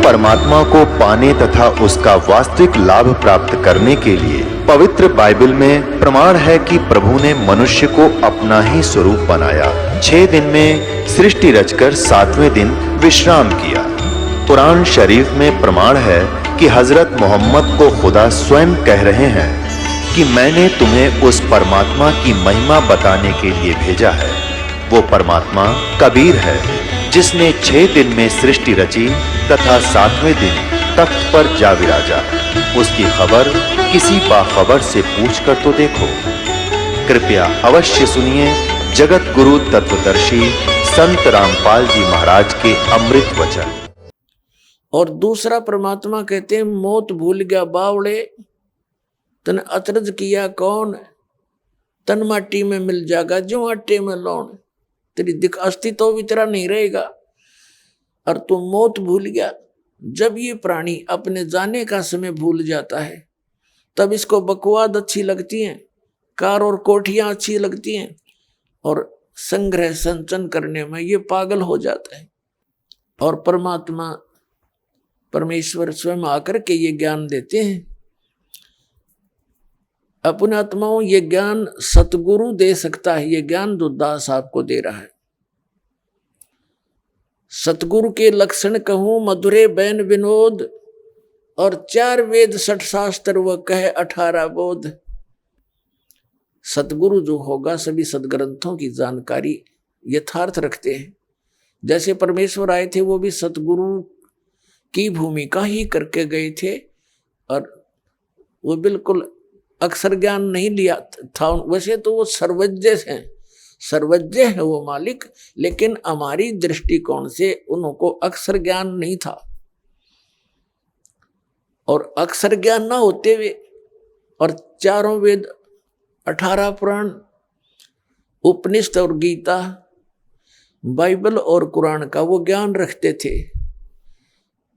परमात्मा को पाने तथा उसका वास्तविक लाभ प्राप्त करने के लिए पवित्र बाइबल में प्रमाण है कि प्रभु ने मनुष्य को अपना ही स्वरूप बनाया। 6 दिन में सृष्टि रचकर 7वें दिन विश्राम किया। कुरान शरीफ में प्रमाण है कि हजरत मोहम्मद को खुदा स्वयं कह रहे हैं कि मैंने तुम्हें उस परमात्मा की महिमा बताने के लिए भेजा है। वो परमात्मा कबीर है जिसने 6 दिन में सृष्टि रची तथा 7वें दिन तख्त पर जा विराजा। उसकी खबर किसी बाखबर से पूछ कर तो देखो। कृपया अवश्य सुनिए जगत गुरु तत्वदर्शी संत रामपाल जी महाराज के अमृत वचन। और दूसरा परमात्मा कहते हैं, मौत भूल गया बावड़े, तन अतरज किया कौन, तन माटी में मिल जाएगा जो आटे में लौन। तेरी दिख अस्तित्व भी तेरा नहीं रहेगा और तू मौत भूल गया। जब ये प्राणी अपने जाने का समय भूल जाता है तब इसको बकवाद अच्छी लगती हैं, कार और कोठियां अच्छी लगती हैं और संग्रह संचन करने में ये पागल हो जाता है। और परमात्मा परमेश्वर स्वयं आकर के ये ज्ञान देते हैं। अपने आत्माओं, ये ज्ञान सतगुरु दे सकता है। ये ज्ञान जो दास आपको दे रहा है। सतगुरु के लक्षण कहूं मधुरे बैन विनोद, और 4 वेद 6 शास्त्र व कहे 18 बोध। सतगुरु जो होगा सभी सदग्रंथों की जानकारी यथार्थ रखते हैं। जैसे परमेश्वर आए थे वो भी सतगुरु की भूमिका ही करके गए थे और वो बिल्कुल अक्षर ज्ञान नहीं लिया था। वैसे तो वो सर्वज्ञ हैं, सर्वज्ञ है वो मालिक, लेकिन हमारी दृष्टिकोण से उनको अक्षर ज्ञान नहीं था। और अक्षर ज्ञान ना होते हुए और 4 वेद 18 पुराण उपनिषद और गीता बाइबल और कुरान का वो ज्ञान रखते थे।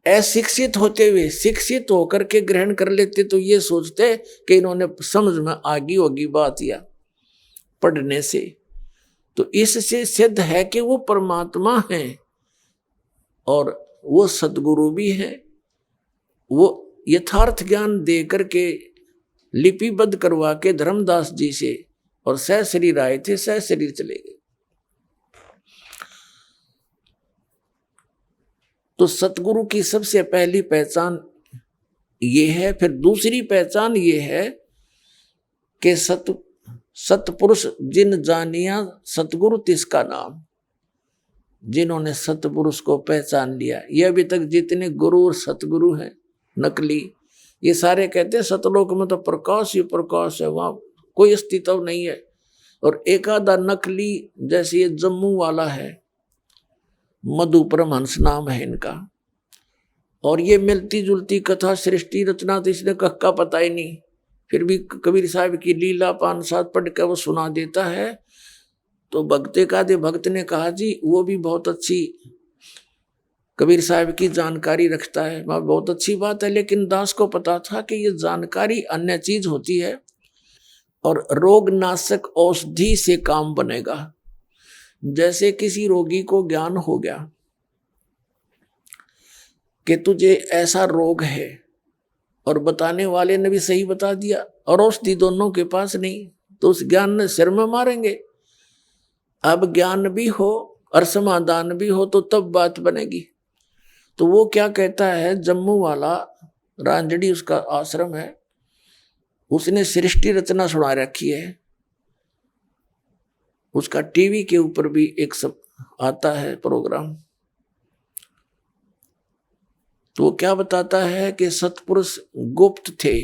अशिक्षित होते हुए शिक्षित होकर के ग्रहण कर लेते तो ये सोचते कि इन्होंने समझ में आगी होगी बात या पढ़ने से। तो इससे सिद्ध है कि वो परमात्मा है और वो सद्गुरु भी है। वो यथार्थ ज्ञान दे करके लिपिबद्ध करवा के धर्मदास जी से और सह शरीर आए थे, सह शरीर चले गए। तो सतगुरु की सबसे पहली पहचान ये है। फिर दूसरी पहचान ये है कि सतपुरुष जिन जानिया सतगुरु तिसका नाम। जिन्होंने सतपुरुष को पहचान लिया, ये अभी तक जितने गुरु और सतगुरु हैं नकली, ये सारे कहते हैं सतलोक में तो प्रकाश ही प्रकाश है, वहां कोई अस्तित्व नहीं है। और एक आधा नकली जैसे ये जम्मू वाला है, मधु परमहंस नाम है इनका, और ये मिलती जुलती कथा सृष्टि रचना तो इसने कक्का पता ही नहीं। फिर भी कबीर साहब की लीला 5-7 पढ़ कर वो सुना देता है। तो भक्ते का दे भक्त ने कहा जी वो भी बहुत अच्छी कबीर साहब की जानकारी रखता है, वह बहुत अच्छी बात है। लेकिन दास को पता था कि ये जानकारी अन्य चीज होती है और रोग नाशक औषधि से काम बनेगा। जैसे किसी रोगी को ज्ञान हो गया कि तुझे ऐसा रोग है और बताने वाले ने भी सही बता दिया और औषधि दोनों के पास नहीं, तो उस ज्ञान ने सिर में मारेंगे। अब ज्ञान भी हो और समाधान भी हो तो तब बात बनेगी। तो वो क्या कहता है, जम्मू वाला रांझड़ी उसका आश्रम है, उसने सृष्टि रचना सुना रखी है। उसका टीवी के ऊपर भी एक सब आता है प्रोग्राम। तो वो क्या बताता है कि सतपुरुष गुप्त थे,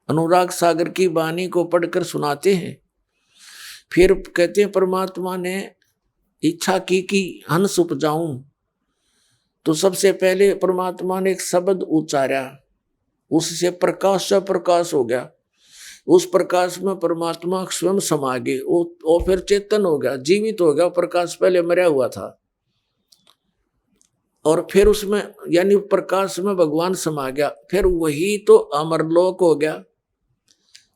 अनुराग सागर की वाणी को पढ़कर सुनाते हैं। फिर कहते हैं परमात्मा ने इच्छा की कि हंस उपजाऊं, तो सबसे पहले परमात्मा ने एक शब्द उच्चारा, उससे प्रकाश से प्रकाश हो गया। उस प्रकाश में परमात्मा स्वयं समा गए, वो फिर चेतन हो गया, जीवित हो गया। प्रकाश पहले मरा हुआ था और फिर उसमें यानी प्रकाश में भगवान समा गया। फिर वही तो अमरलोक हो गया।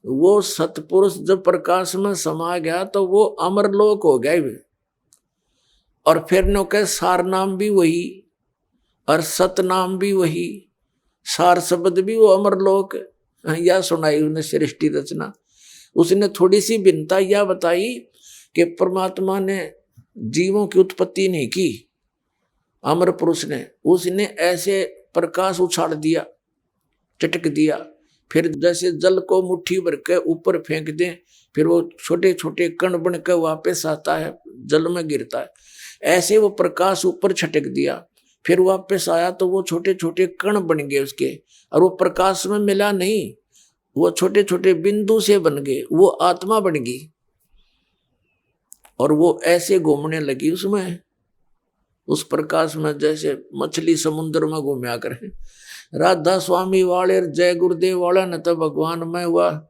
वो सतपुरुष जब प्रकाश में समा गया तो वो अमरलोक हो गया। और फिर नो के सार नाम भी वही, और सतनाम भी वही, सार शब्द भी वो अमरलोक। या सुनाई उन्हें सृष्टि रचना। उसने थोड़ी सी भिन्नता यह बताई कि परमात्मा ने जीवों की उत्पत्ति नहीं की, अमर पुरुष ने, उसने ऐसे प्रकाश उछाल दिया, चटक दिया, फिर जैसे जल को मुट्ठी भर के ऊपर फेंक दें, फिर वो छोटे छोटे कण बन कर वापस आता है, जल में गिरता है, ऐसे वो प्रकाश ऊपर छटक दिया, फिर वापस आया तो वो छोटे छोटे कण बन गए उसके, और वो प्रकाश में मिला नहीं, वो छोटे छोटे बिंदु से बन गए, वो आत्मा बन गई, और वो ऐसे घूमने लगी उसमें, उस प्रकाश में, जैसे मछली समुद्र में घूमया करे। राधा स्वामी वाले जय गुरुदेव वाला न तो भगवान में वह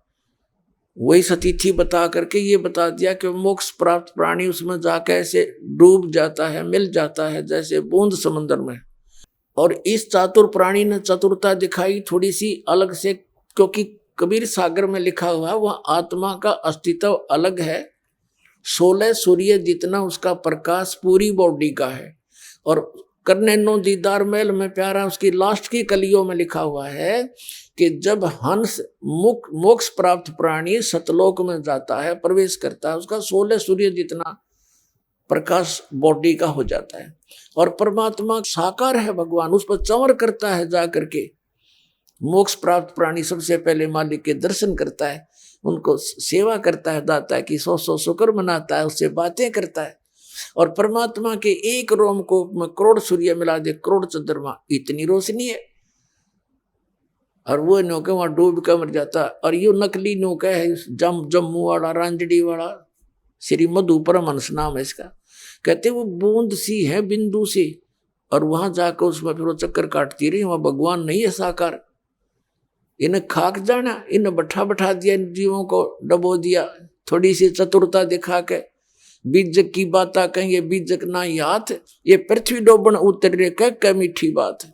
वही सतीथि बता करके ये बता दिया कि मोक्ष प्राप्त प्राणी उसमें जाकर ऐसे डूब जाता है, मिल जाता है जैसे बूंद समुद्र में। और इस चातुर प्राणी ने चतुरता दिखाई थोड़ी सी अलग से, क्योंकि कबीर सागर में लिखा हुआ वह आत्मा का अस्तित्व अलग है, 16 सूर्य जितना उसका प्रकाश पूरी बॉडी का है। और करने नो दीदार मेल में प्यारा उसकी लास्ट की कलियों में लिखा हुआ है कि जब हंस मोक्ष प्राप्त प्राणी सतलोक में जाता है, प्रवेश करता है, उसका 16 सूर्य जितना प्रकाश बॉडी का हो जाता है। और परमात्मा साकार है भगवान, उस पर चंवर करता है, जा करके मोक्ष प्राप्त प्राणी सबसे पहले मालिक के दर्शन करता है, उनको सेवा करता है, दाता की 100 शुक्र मनाता है, उससे बातें करता है। और परमात्मा के एक रोम को करोड़ सूर्य मिला दे, करोड़ चंद्रमा, इतनी रोशनी है, और वो नौका वहां डूब कर मर जाता। और ये नकली नौका है जम्मू वाला, रांजड़ी वाला, श्री मधु परमहंस नाम है इसका, कहते वो बूंद सी है बिंदु सी, और वहां जाकर उसमें फिर वो चक्कर काटती रही, वहां भगवान नहीं है साकार। इन्हें खाक जाना, इन्हें बैठा दिया, इन जीवों को डबो दिया, थोड़ी सी चतुरता दिखा के बीजक की बात कहेंगे, बीजक ना याद, ये पृथ्वी डोबन उतरे कह मीठी बात।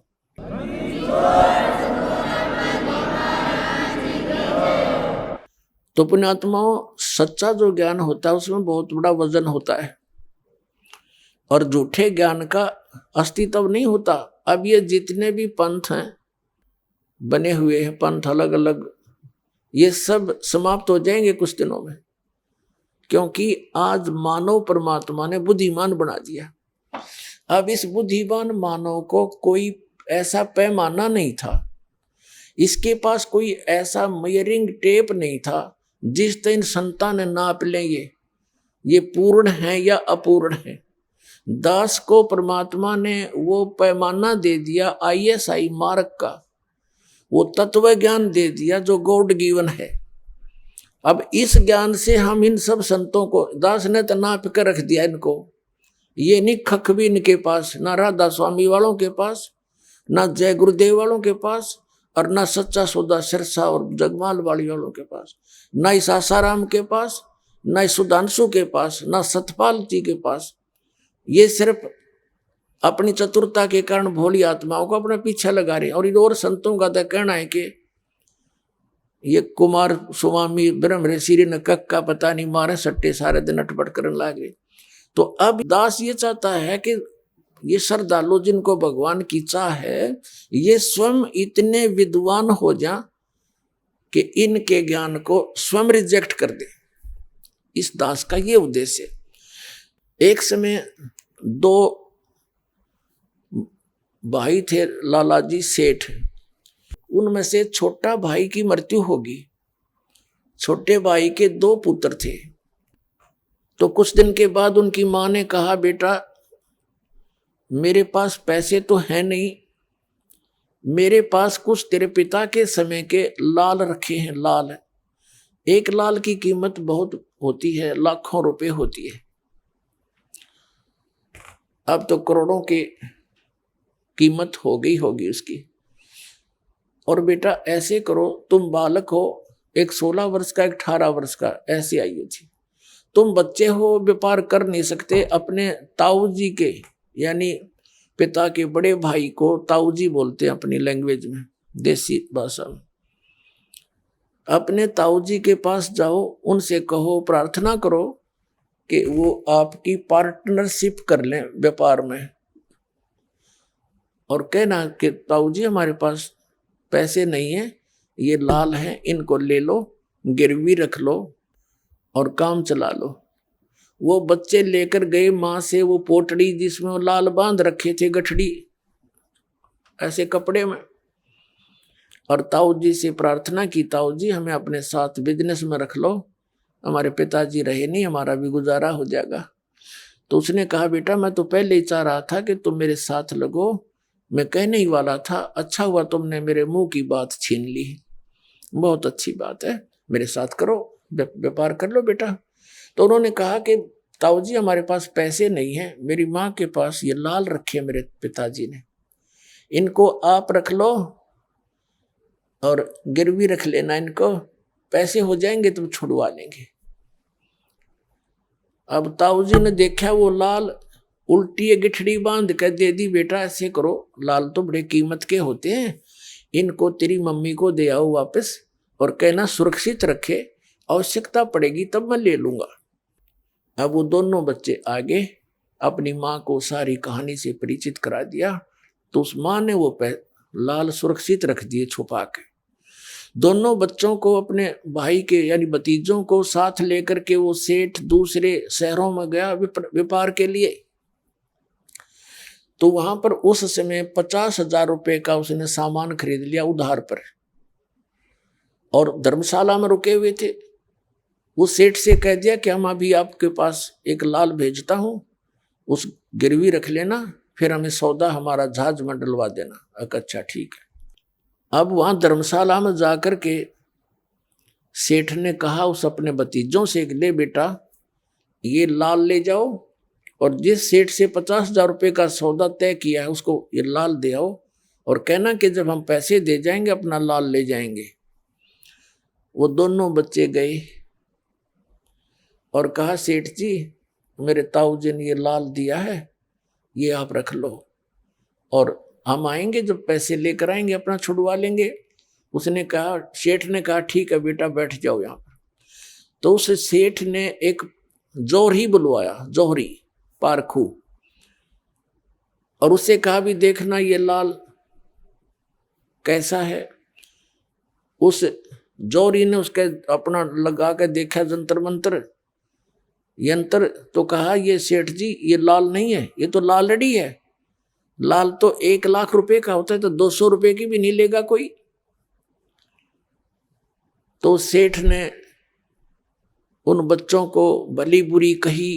तो पुण्यात्माओं, सच्चा जो ज्ञान होता है उसमें बहुत बड़ा वजन होता है, और झूठे ज्ञान का अस्तित्व नहीं होता। अब ये जितने भी पंथ हैं, बने हुए हैं पंथ अलग अलग, ये सब समाप्त हो जाएंगे कुछ दिनों में, क्योंकि आज मानव परमात्मा ने बुद्धिमान बना दिया। अब इस बुद्धिमान मानव को कोई ऐसा पैमाना नहीं था, इसके पास कोई ऐसा मेजरिंग टेप नहीं था जिस दिन संतान नाप लेंगे ये पूर्ण है या अपूर्ण है। दास को परमात्मा ने वो पैमाना दे दिया, ISI मार्क का, वो तत्व ज्ञान दे दिया जो गॉड गिवन है। अब इस ज्ञान से हम इन सब संतों को, दास ने तो नाप कर रख दिया इनको, ये नहीं खख भी इनके पास, ना राधा स्वामी वालों के पास, ना जय गुरुदेव वालों के पास, और ना सच्चा सौदा सिरसा और जगमाल वाली वालों के पास, ना इस आसाराम के पास, ना इस सुधांशु के पास, ना सतपाल जी के पास। ये सिर्फ अपनी चतुरता के कारण भोली आत्माओं को अपने पीछे लगा रहे। और इन और संतों का तो कहना है कि ये कुमार स्वामी ब्रह्म ऋषि ने कक्का पता नहीं मारे सट्टे सारे दिन अटपट करने लगे। तो अब दास ये चाहता है कि ये श्रद्धालु जिनको भगवान की चाह है, ये स्वयं इतने विद्वान हो जा कि इनके ज्ञान को स्वयं रिजेक्ट कर दे। इस दास का ये उद्देश्य। एक समय 2 भाई थे, लालाजी सेठ, उनमें से छोटा भाई की मृत्यु होगी। छोटे भाई के 2 पुत्र थे। तो कुछ दिन के बाद उनकी माँ ने कहा, बेटा मेरे पास पैसे तो है नहीं, मेरे पास कुछ तेरे पिता के समय के लाल रखे हैं। लाल, एक लाल की कीमत बहुत होती है, लाखों रुपए होती है, अब तो करोड़ों की कीमत हो गई होगी उसकी। और बेटा ऐसे करो, तुम बालक हो, एक 16 वर्ष का, एक 18 वर्ष का, ऐसी आयु थी, तुम बच्चे हो, व्यापार कर नहीं सकते, अपने ताऊ जी के यानी पिता के बड़े भाई को ताऊ जी बोलते हैं अपनी लैंग्वेज में, देसी भाषा में। अपने ताऊ जी के पास जाओ, उनसे कहो, प्रार्थना करो कि वो आपकी पार्टनरशिप कर लें व्यापार में। और कहना कि ताऊ जी हमारे पास पैसे नहीं है, ये लाल है, इनको ले लो, गिरवी रख लो और काम चला लो। वो बच्चे लेकर गए माँ से वो पोटड़ी जिसमें वो लाल बांध रखे थे, गठड़ी ऐसे कपड़े में, और ताऊ जी से प्रार्थना की, ताऊ जी हमें अपने साथ बिजनेस में रख लो, हमारे पिताजी रहे नहीं, हमारा भी गुजारा हो जाएगा। तो उसने कहा बेटा मैं तो पहले ही चाह रहा था कि तुम मेरे साथ लगो, मैं कहने ही वाला था, अच्छा हुआ तुमने मेरे मुंह की बात छीन ली, बहुत अच्छी बात है, मेरे साथ करो, व्यापार कर लो बेटा। तो उन्होंने कहा कि ताऊ जी हमारे पास पैसे नहीं है, मेरी माँ के पास ये लाल रखे मेरे पिताजी ने, इनको आप रख लो और गिरवी रख लेना, इनको पैसे हो जाएंगे तुम छुड़वा लेंगे। अब ताऊ जी ने देखा वो लाल उल्टी गिठड़ी बांध कर दे दी, बेटा ऐसे करो, लाल तो बड़े कीमत के होते हैं, इनको तेरी मम्मी को दे आओ वापस और कहना सुरक्षित रखे, आवश्यकता पड़ेगी तब मैं ले लूंगा। अब वो दोनों बच्चे आगे अपनी माँ को सारी कहानी से परिचित करा दिया, तो उस माँ ने वो लाल सुरक्षित रख दिए छुपा के। दोनों बच्चों को अपने भाई के यानी भतीजों को साथ लेकर के वो सेठ दूसरे शहरों में गया व्यापार के लिए। तो वहां पर उस समय 50,000 रुपए का उसने सामान खरीद लिया उधार पर, और धर्मशाला में रुके हुए थे। उस सेठ से कह दिया कि हम अभी आपके पास एक लाल भेजता हूं, उस गिरवी रख लेना, फिर हमें सौदा हमारा जहाज में डलवा देना। अच्छा ठीक है। अब वहां धर्मशाला में जाकर के सेठ ने कहा उस अपने भतीजों से, ले बेटा ये लाल ले जाओ, और जिस सेठ से 50,000 रुपये का सौदा तय किया है उसको ये लाल दे आओ, और कहना कि जब हम पैसे दे जाएंगे अपना लाल ले जाएंगे। वो दोनों बच्चे गए और कहा सेठ जी मेरे ताऊ जी ने ये लाल दिया है, ये आप रख लो, और हम आएंगे जब पैसे लेकर आएंगे अपना छुड़वा लेंगे। उसने कहा, सेठ ने कहा ठीक है बेटा बैठ जाओ यहाँ पर। तो उस सेठ ने एक जौहरी बुलवाया, जौहरी पारखू, और उससे कहा भी देखना ये लाल कैसा है। उस जौहरी ने उसके अपना लगा के देखा जंतर मंतर यंत्र, तो कहा ये सेठ जी ये लाल नहीं है, ये तो लालड़ी है, लाल तो 1 लाख रुपए का होता है, तो 200 रुपए की भी नहीं लेगा कोई। तो सेठ ने उन बच्चों को भली बुरी कही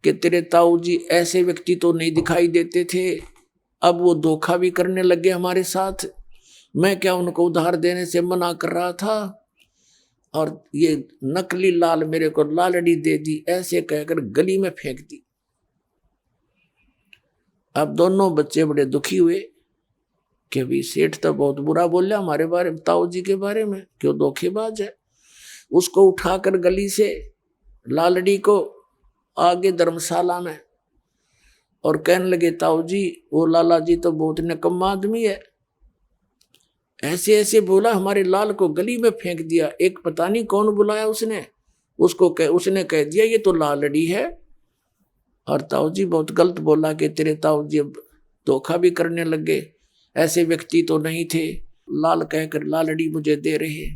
कि तेरे ताऊ जी ऐसे व्यक्ति तो नहीं दिखाई देते थे, अब वो धोखा भी करने लगे हमारे साथ, मैं क्या उनको उधार देने से मना कर रहा था, और ये नकली लाल मेरे को लालड़ी दे दी, ऐसे कहकर गली में फेंक दी। अब दोनों बच्चे बड़े दुखी हुए कि भी सेठ तो बहुत बुरा बोला हमारे बारे में, ताऊ जी के बारे में, क्यों धोखेबाज है। उसको उठाकर गली से लालड़ी को आगे धर्मशाला में, और कहने लगे ताऊ जी वो लाला जी तो बहुत निकम्मा आदमी है, ऐसे ऐसे बोला, हमारे लाल को गली में फेंक दिया। एक पता नहीं कौन बुलाया उसने, उसने कह दिया ये तो लालड़ी है, और ताऊ जी बहुत गलत बोला कि तेरे ताऊ जी अब धोखा भी करने लगे, ऐसे व्यक्ति तो नहीं थे, लाल कहकर लालड़ी मुझे दे रहे।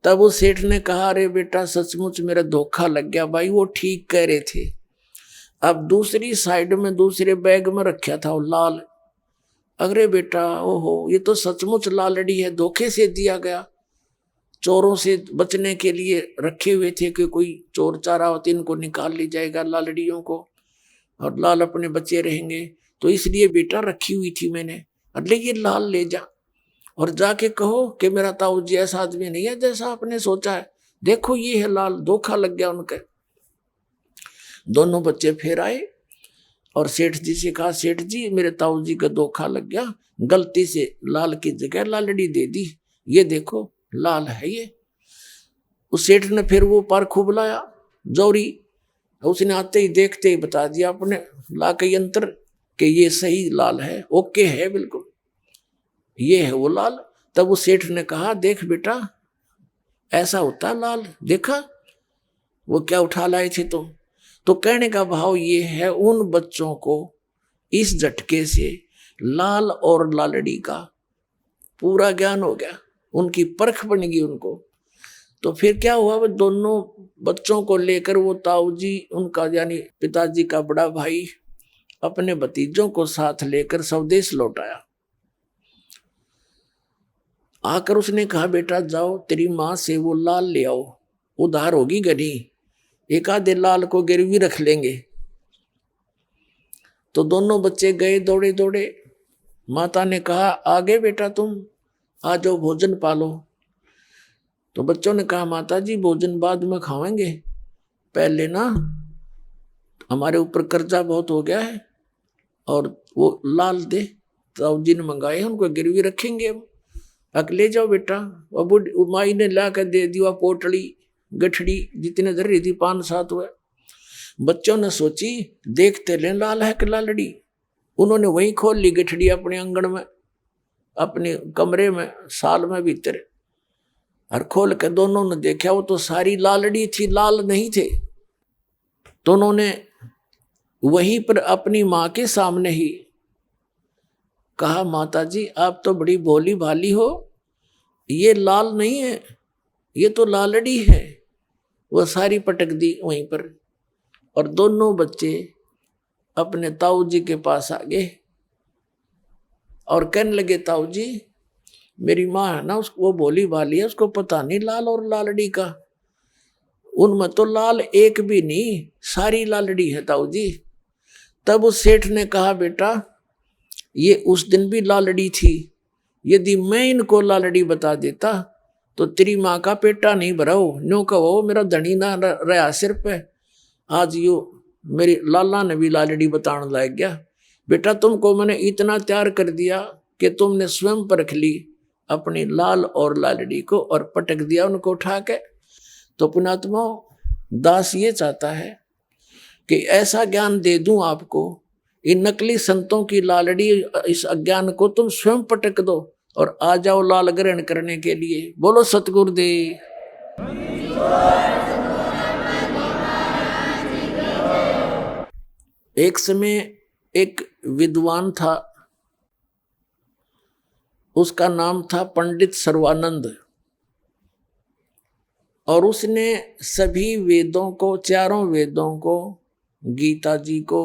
तब उस सेठ ने कहा अरे बेटा सचमुच मेरा धोखा लग गया भाई, वो ठीक कह रहे थे। अब दूसरी साइड में दूसरे बैग में रखा था वो लाल, अरे बेटा ओहो ये तो सचमुच लालड़ी है, धोखे से दिया गया, चोरों से बचने के लिए रखे हुए थे कि कोई चोर चारा होते इनको निकाल ली जाएगा लालड़ियों को, और लाल अपने बच्चे रहेंगे, तो इसलिए बेटा रखी हुई थी मैंने, अरे ये लाल ले जा और जाके कहो कि मेरा ताऊ जी ऐसा आदमी नहीं है जैसा आपने सोचा है, देखो ये है लाल, धोखा लग गया उनके। दोनों बच्चे फिर आए और सेठ जी से कहा सेठ जी मेरे ताऊ जी का धोखा लग गया, गलती से लाल की जगह लालड़ी दे दी, ये देखो लाल है ये। उस सेठ ने फिर वो पारखू बुलाया जौहरी, उसने आते ही देखते ही बता दिया अपने ला के यंत्र कि ये सही लाल है, ओके है बिल्कुल, ये है वो लाल। तब उस सेठ ने कहा देख बेटा ऐसा होता लाल, देखा वो क्या उठा लाए थे तुम। तो कहने का भाव ये है उन बच्चों को इस झटके से लाल और लालड़ी का पूरा ज्ञान हो गया, उनकी परख बन गई उनको। तो फिर क्या हुआ, वो दोनों बच्चों को लेकर वो ताऊ जी, उनका यानी पिताजी का बड़ा भाई, अपने भतीजों को साथ लेकर स्वदेश लौट आया। आकर उसने कहा, बेटा जाओ तेरी माँ से वो लाल ले आओ, उधार होगी गनी, एक आधे लाल को गिरवी रख लेंगे। तो दोनों बच्चे गए दौड़े दौड़े। माता ने कहा, आगे बेटा तुम आ जाओ, भोजन पालो। तो बच्चों ने कहा, माता जी भोजन बाद में खाएंगे, पहले ना हमारे ऊपर कर्जा बहुत हो गया है, और वो लाल दे ताऊ जी ने मंगाए, उनको गिरवी रखेंगे हम। ले जाओ बेटा। वो माई ने ला कर दे दिया पोटली गठड़ी जितने धर रही थी, 5-7 हुए। बच्चों ने सोची देखते ले लाल है कि लालड़ी। उन्होंने वहीं खोल ली गठड़ी अपने आंगन में, अपने कमरे में, साल में भीतर, और खोल के दोनों ने देखा, वो तो सारी लालड़ी थी, लाल नहीं थे। तो उन्होंने वहीं पर अपनी माँ के सामने ही कहा, माता जी आप तो बड़ी भोली भाली हो, ये लाल नहीं है, ये तो लालड़ी है। वो सारी पटक दी वहीं पर, और दोनों बच्चे अपने ताऊ जी के पास आ गए और कहने लगे, ताऊ जी मेरी माँ है ना, उसको वो भोली भाली है, उसको पता नहीं लाल और लालड़ी का, उनमें तो लाल एक भी नहीं, सारी लालड़ी है ताऊ जी। तब उस सेठ ने कहा, बेटा ये उस दिन भी लालड़ी थी, यदि मैं इनको लालड़ी बता देता तो तेरी माँ का पेटा नहीं भरा हो, न्यों कहो मेरा धनी ना रहा सिर पे। आज यो मेरी लाला ने भी लालड़ी बताने लग गया। बेटा तुमको मैंने इतना तैयार कर दिया कि तुमने स्वयं परख ली अपनी लाल और लालड़ी को, और पटक दिया उनको उठा के। तो पुणात्मा दास ये चाहता है कि ऐसा ज्ञान दे दूं आपको, इन नकली संतों की लालड़ी, इस अज्ञान को तुम स्वयं पटक दो और आ जाओ लाल ग्रहण करने के लिए। बोलो सतगुरुदेव। एक समय एक विद्वान था, उसका नाम था पंडित सर्वानंद, और उसने सभी वेदों को, चारों वेदों को, गीता जी को,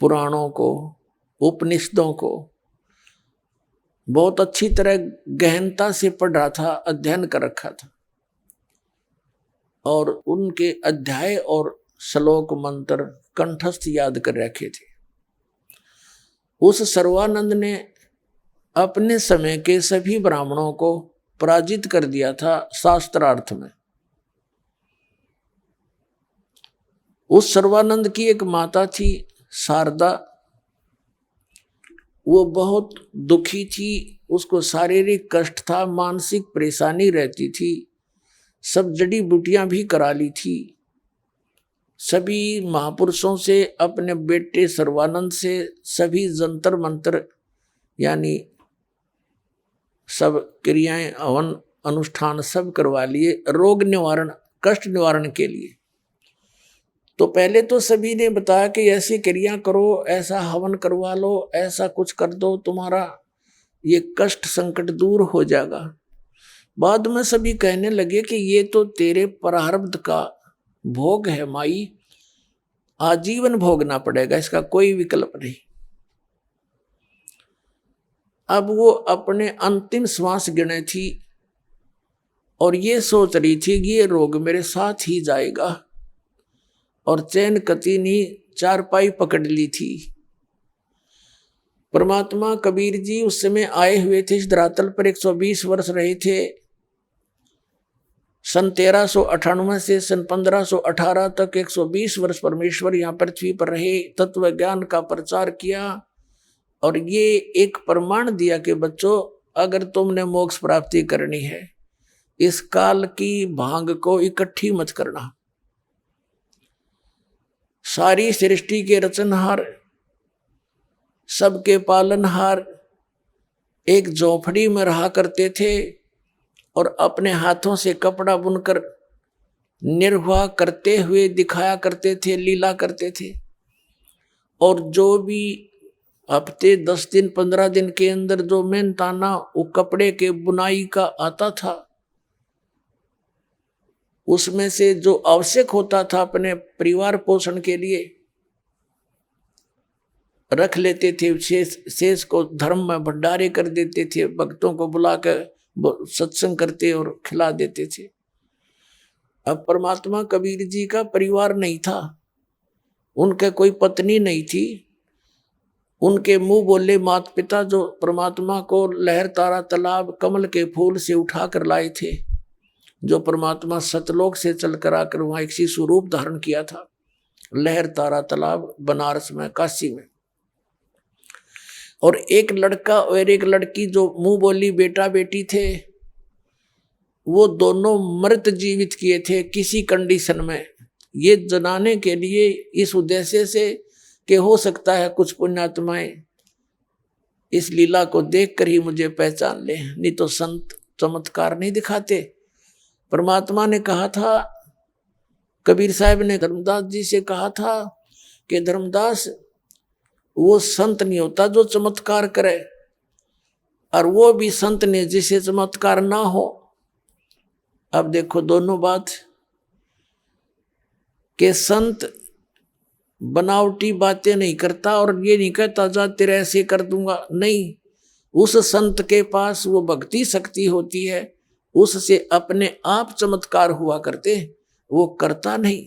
पुराणों को, उपनिषदों को बहुत अच्छी तरह गहनता से पढ़ रहा था, अध्ययन कर रखा था, और उनके अध्याय और श्लोक मंत्र कंठस्थ याद कर रखे थे। उस सर्वानंद ने अपने समय के सभी ब्राह्मणों को पराजित कर दिया था शास्त्रार्थ में। उस सर्वानंद की एक माता थी शारदा, वो बहुत दुखी थी, उसको शारीरिक कष्ट था, मानसिक परेशानी रहती थी, सब जड़ी बूटियां भी करा ली थी, सभी महापुरुषों से, अपने बेटे सर्वानंद से सभी जंतर मंत्र यानी सब क्रियाएं, हवन अनुष्ठान सब करवा लिए, रोग निवारण, कष्ट निवारण के लिए। तो पहले तो सभी ने बताया कि ऐसी क्रिया करो, ऐसा हवन करवा लो, ऐसा कुछ कर दो, तुम्हारा ये कष्ट संकट दूर हो जाएगा। बाद में सभी कहने लगे कि ये तो तेरे प्रारब्ध का भोग है माई, आजीवन भोगना पड़ेगा, इसका कोई विकल्प नहीं। अब वो अपने अंतिम श्वास गिने थी और ये सोच रही थी कि ये रोग मेरे साथ ही जाएगा, और चैन कती नहीं, चारपाई पकड़ ली थी। परमात्मा कबीर जी उस समय आए हुए थे इस धरातल पर, 120 वर्ष रहे थे। सन 1398 से सन 1518 तक 120 वर्ष परमेश्वर यहाँ पृथ्वी पर रहे, तत्व ज्ञान का प्रचार किया, और ये एक प्रमाण दिया कि बच्चों अगर तुमने मोक्ष प्राप्ति करनी है, इस काल की भांग को इकट्ठी मत करना। सारी सृष्टि के रचनहार, सबके पालनहार एक झोपड़ी में रहा करते थे और अपने हाथों से कपड़ा बुनकर निर्वाह करते हुए दिखाया करते थे, लीला करते थे। और जो भी हफ्ते 10 दिन 15 दिन के अंदर जो मेहनताना वो कपड़े के बुनाई का आता था, उसमें से जो आवश्यक होता था अपने परिवार पोषण के लिए रख लेते थे, शेष को धर्म में भंडारे कर देते थे, भक्तों को बुलाकर सत्संग करते और खिला देते थे। अब परमात्मा कबीर जी का परिवार नहीं था, उनके कोई पत्नी नहीं थी, उनके मुंह बोले माता पिता जो परमात्मा को लहर तारा तालाब कमल के फूल से उठा कर लाए थे, जो परमात्मा सतलोक से चलकर आकर वहां एक स्वरूप धारण किया था, लहर तारा तालाब बनारस में, काशी में। और एक लड़का और एक लड़की जो मुंह बोली बेटा बेटी थे, वो दोनों मृत जीवित किए थे किसी कंडीशन में, ये जनाने के लिए, इस उद्देश्य से कि हो सकता है कुछ पुण्यात्माएं इस लीला को देखकर ही मुझे पहचान ले, नहीं तो संत चमत्कार नहीं दिखाते। परमात्मा ने कहा था, कबीर साहब ने धर्मदास जी से कहा था कि धर्मदास वो संत नहीं होता जो चमत्कार करे, और वो भी संत ने जिसे चमत्कार ना हो। अब देखो दोनों बात के संत बनावटी बातें नहीं करता और ये नहीं कहता जा तेरे ऐसे कर दूंगा, नहीं, उस संत के पास वो भक्ति शक्ति होती है, उससे अपने आप चमत्कार हुआ करते, वो करता नहीं।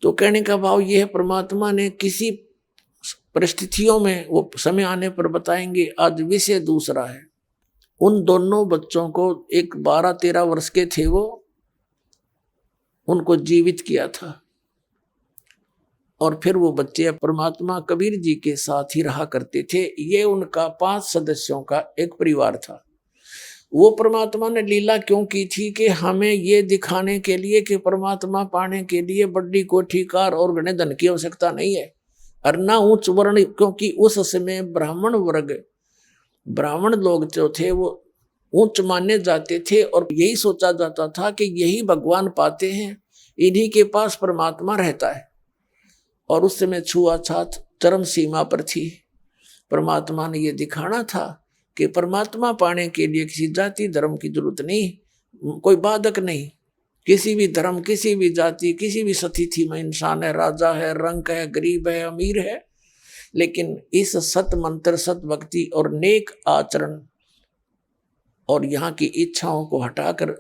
तो कहने का भाव यह है, परमात्मा ने किसी परिस्थितियों में, वो समय आने पर बताएंगे, आज विषय दूसरा है। उन दोनों बच्चों को, एक 12-13 वर्ष के थे वो, उनको जीवित किया था और फिर वो बच्चे परमात्मा कबीर जी के साथ ही रहा करते थे। ये उनका 5 सदस्यों का एक परिवार था। वो परमात्मा ने लीला क्यों की थी कि हमें ये दिखाने के लिए कि परमात्मा पाने के लिए बड़ी कोठी कार और घने धन की आवश्यकता नहीं है, और ना उच्च वर्ण, क्योंकि उस समय ब्राह्मण वर्ग, ब्राह्मण लोग जो थे वो उच्च माने जाते थे और यही सोचा जाता था कि यही भगवान पाते हैं, इन्हीं के पास परमात्मा रहता है। और उस समय छुआछूत चरम सीमा पर थी। परमात्मा ने ये दिखाना था कि परमात्मा पाने के लिए किसी जाति धर्म की जरूरत नहीं, कोई बाधक नहीं, किसी भी धर्म, किसी भी जाति, किसी भी स्थिति में इंसान है, राजा है, रंक है, गरीब है, अमीर है, लेकिन इस सत मंत्र, सत भक्ति और नेक आचरण और यहाँ की इच्छाओं को हटाकर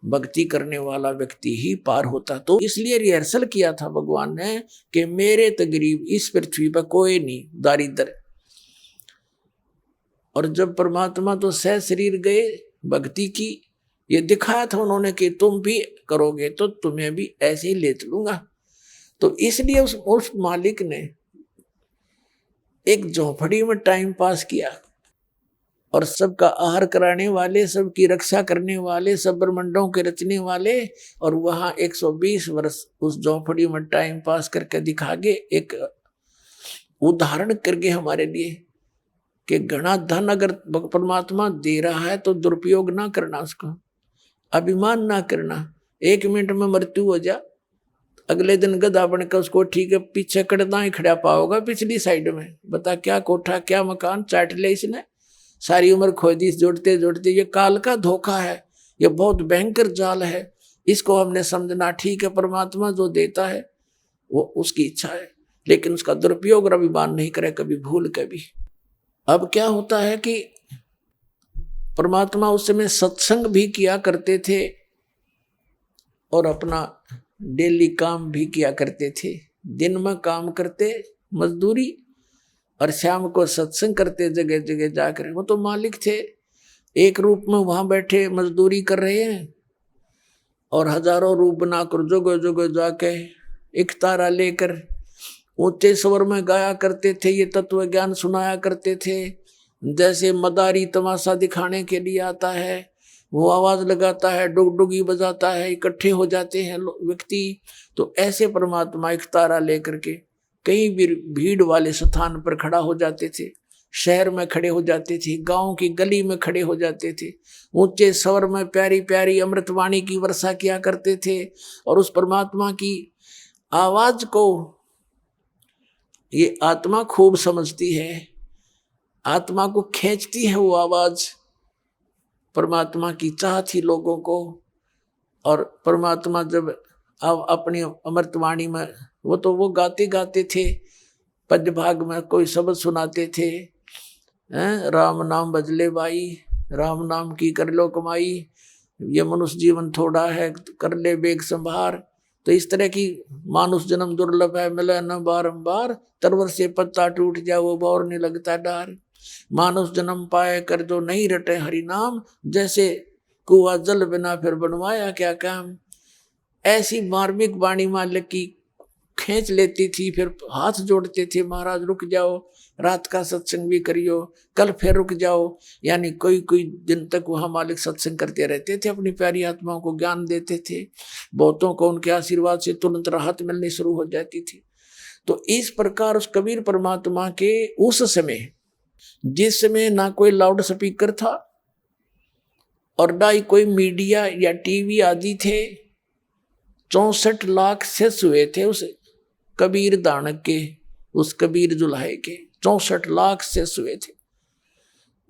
भक्ति करने वाला व्यक्ति ही पार होता। तो इसलिए रिहर्सल किया था भगवान ने कि मेरे तो गरीब इस पृथ्वी पर कोई नहीं, दारिद्र। और जब परमात्मा तो सह शरीर गए भक्ति की, ये दिखाया था उन्होंने कि तुम भी करोगे तो तुम्हें भी ऐसे ही ले चलूंगा। तो इसलिए उस मालिक ने एक झोपड़ी में टाइम पास किया और सबका आहार कराने वाले, सबकी रक्षा करने वाले, सब ब्रह्मांडों के रचने वाले, और वहां 120 वर्ष उस झोपड़ी में टाइम पास करके दिखा गए, एक उदाहरण करके हमारे लिए कि घना धन अगर परमात्मा दे रहा है तो दुरुपयोग ना करना, उसका अभिमान ना करना। 1 मिनट में मृत्यु हो जा, अगले दिन गधा बनकर उसको ठीक है पीछे कड़ना ही खड़ा पाओगा पिछली साइड में। बता क्या कोठा क्या मकान चाट ले इसने, सारी उम्र खोदी जोड़ते जोड़ते। ये काल का धोखा है, ये बहुत भयंकर जाल है, इसको हमने समझना। ठीक है परमात्मा जो देता है वो उसकी इच्छा है, लेकिन उसका दुरुपयोग और अभिमान नहीं करे कभी भूल के भी। अब क्या होता है कि परमात्मा उस समय सत्संग भी किया करते थे और अपना डेली काम भी किया करते थे। दिन में काम करते मजदूरी और शाम को सत्संग करते जगह जगह जाकर। वो तो मालिक थे, एक रूप में वहां बैठे मजदूरी कर रहे हैं और हजारों रूप बनाकर जगह जगह जाके एक तारा लेकर ऊंचे स्वर में गाया करते थे, ये तत्व ज्ञान सुनाया करते थे। जैसे मदारी तमाशा दिखाने के लिए आता है, वो आवाज लगाता है, डुगडुगी बजाता है, इकट्ठे हो जाते हैं व्यक्ति। तो ऐसे परमात्मा एक तारा लेकर के कई भीड़ वाले स्थान पर खड़ा हो जाते थे, शहर में खड़े हो जाते थे, गांव की गली में खड़े हो जाते थे, ऊंचे स्वर में प्यारी प्यारी अमृतवाणी की वर्षा किया करते थे और उस परमात्मा की आवाज को ये आत्मा खूब समझती है, आत्मा को खींचती है वो आवाज। परमात्मा की चाह थी लोगों को, और परमात्मा जब अब अपनी अमृतवाणी में वो गाते गाते थे, पद्य भाग में कोई शब्द सुनाते थे, राम नाम बजले बाई, राम नाम की कर लो कमाई, ये मनुष्य जीवन थोड़ा है कर ले बेग संभार। तो इस तरह की मानुष जन्म दुर्लभ है मिले न बारंबार, तरवर से पत्ता टूट जाए वो बौर नहीं लगता डार। मानुष जन्म पाए कर दो नहीं रटे हरि नाम, जैसे कुआ जल बिना फिर बनवाया क्या काम। ऐसी मार्मिक वाणी मालिक की खींच लेती थी, फिर हाथ जोड़ते थे, महाराज रुक जाओ, रात का सत्संग भी करियो, कल फिर रुक जाओ। यानी कोई कोई दिन तक वहाँ मालिक सत्संग करते रहते थे, अपनी प्यारी आत्माओं को ज्ञान देते थे। बहुतों को उनके आशीर्वाद से तुरंत राहत मिलनी शुरू हो जाती थी। तो इस प्रकार उस कबीर परमात्मा के उस समय, जिस समय ना कोई लाउड स्पीकर था और ना ही कोई मीडिया या टीवी आदि थे, 64 लाख शिष्य हुए थे उस कबीर दानक के, उस कबीर जुल्हे के 64 लाख शिष्य हुए थे।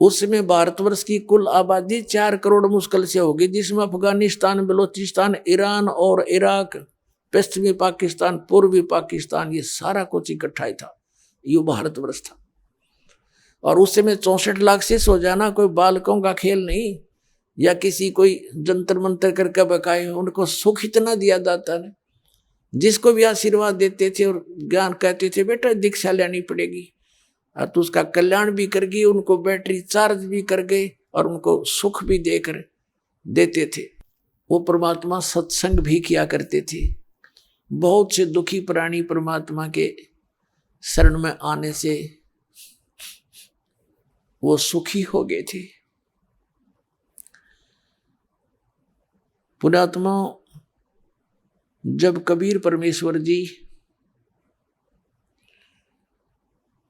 उसमें भारतवर्ष की कुल आबादी 4 करोड़ मुश्किल से होगी, जिसमें अफगानिस्तान, बलोचिस्तान, ईरान और इराक, पश्चिमी पाकिस्तान, पूर्वी पाकिस्तान, ये सारा कुछ इकट्ठा ही था, ये भारतवर्ष था। और उस समय 64 लाख शिष्य हो जाना कोई बालकों का खेल नहीं, या किसी कोई जंतर मंतर करके बकाए। उनको सुख इतना दिया जाता है, जिसको भी आशीर्वाद देते थे और ज्ञान कहते थे बेटा दीक्षा लेनी पड़ेगी, और तो उसका कल्याण भी कर गई, उनको बैटरी चार्ज भी कर गए और उनको सुख भी देकर देते थे। वो परमात्मा सत्संग भी किया करते थे। बहुत से दुखी प्राणी परमात्मा के शरण में आने से वो सुखी हो गए थे। पुण्यात्मा, जब कबीर परमेश्वर जी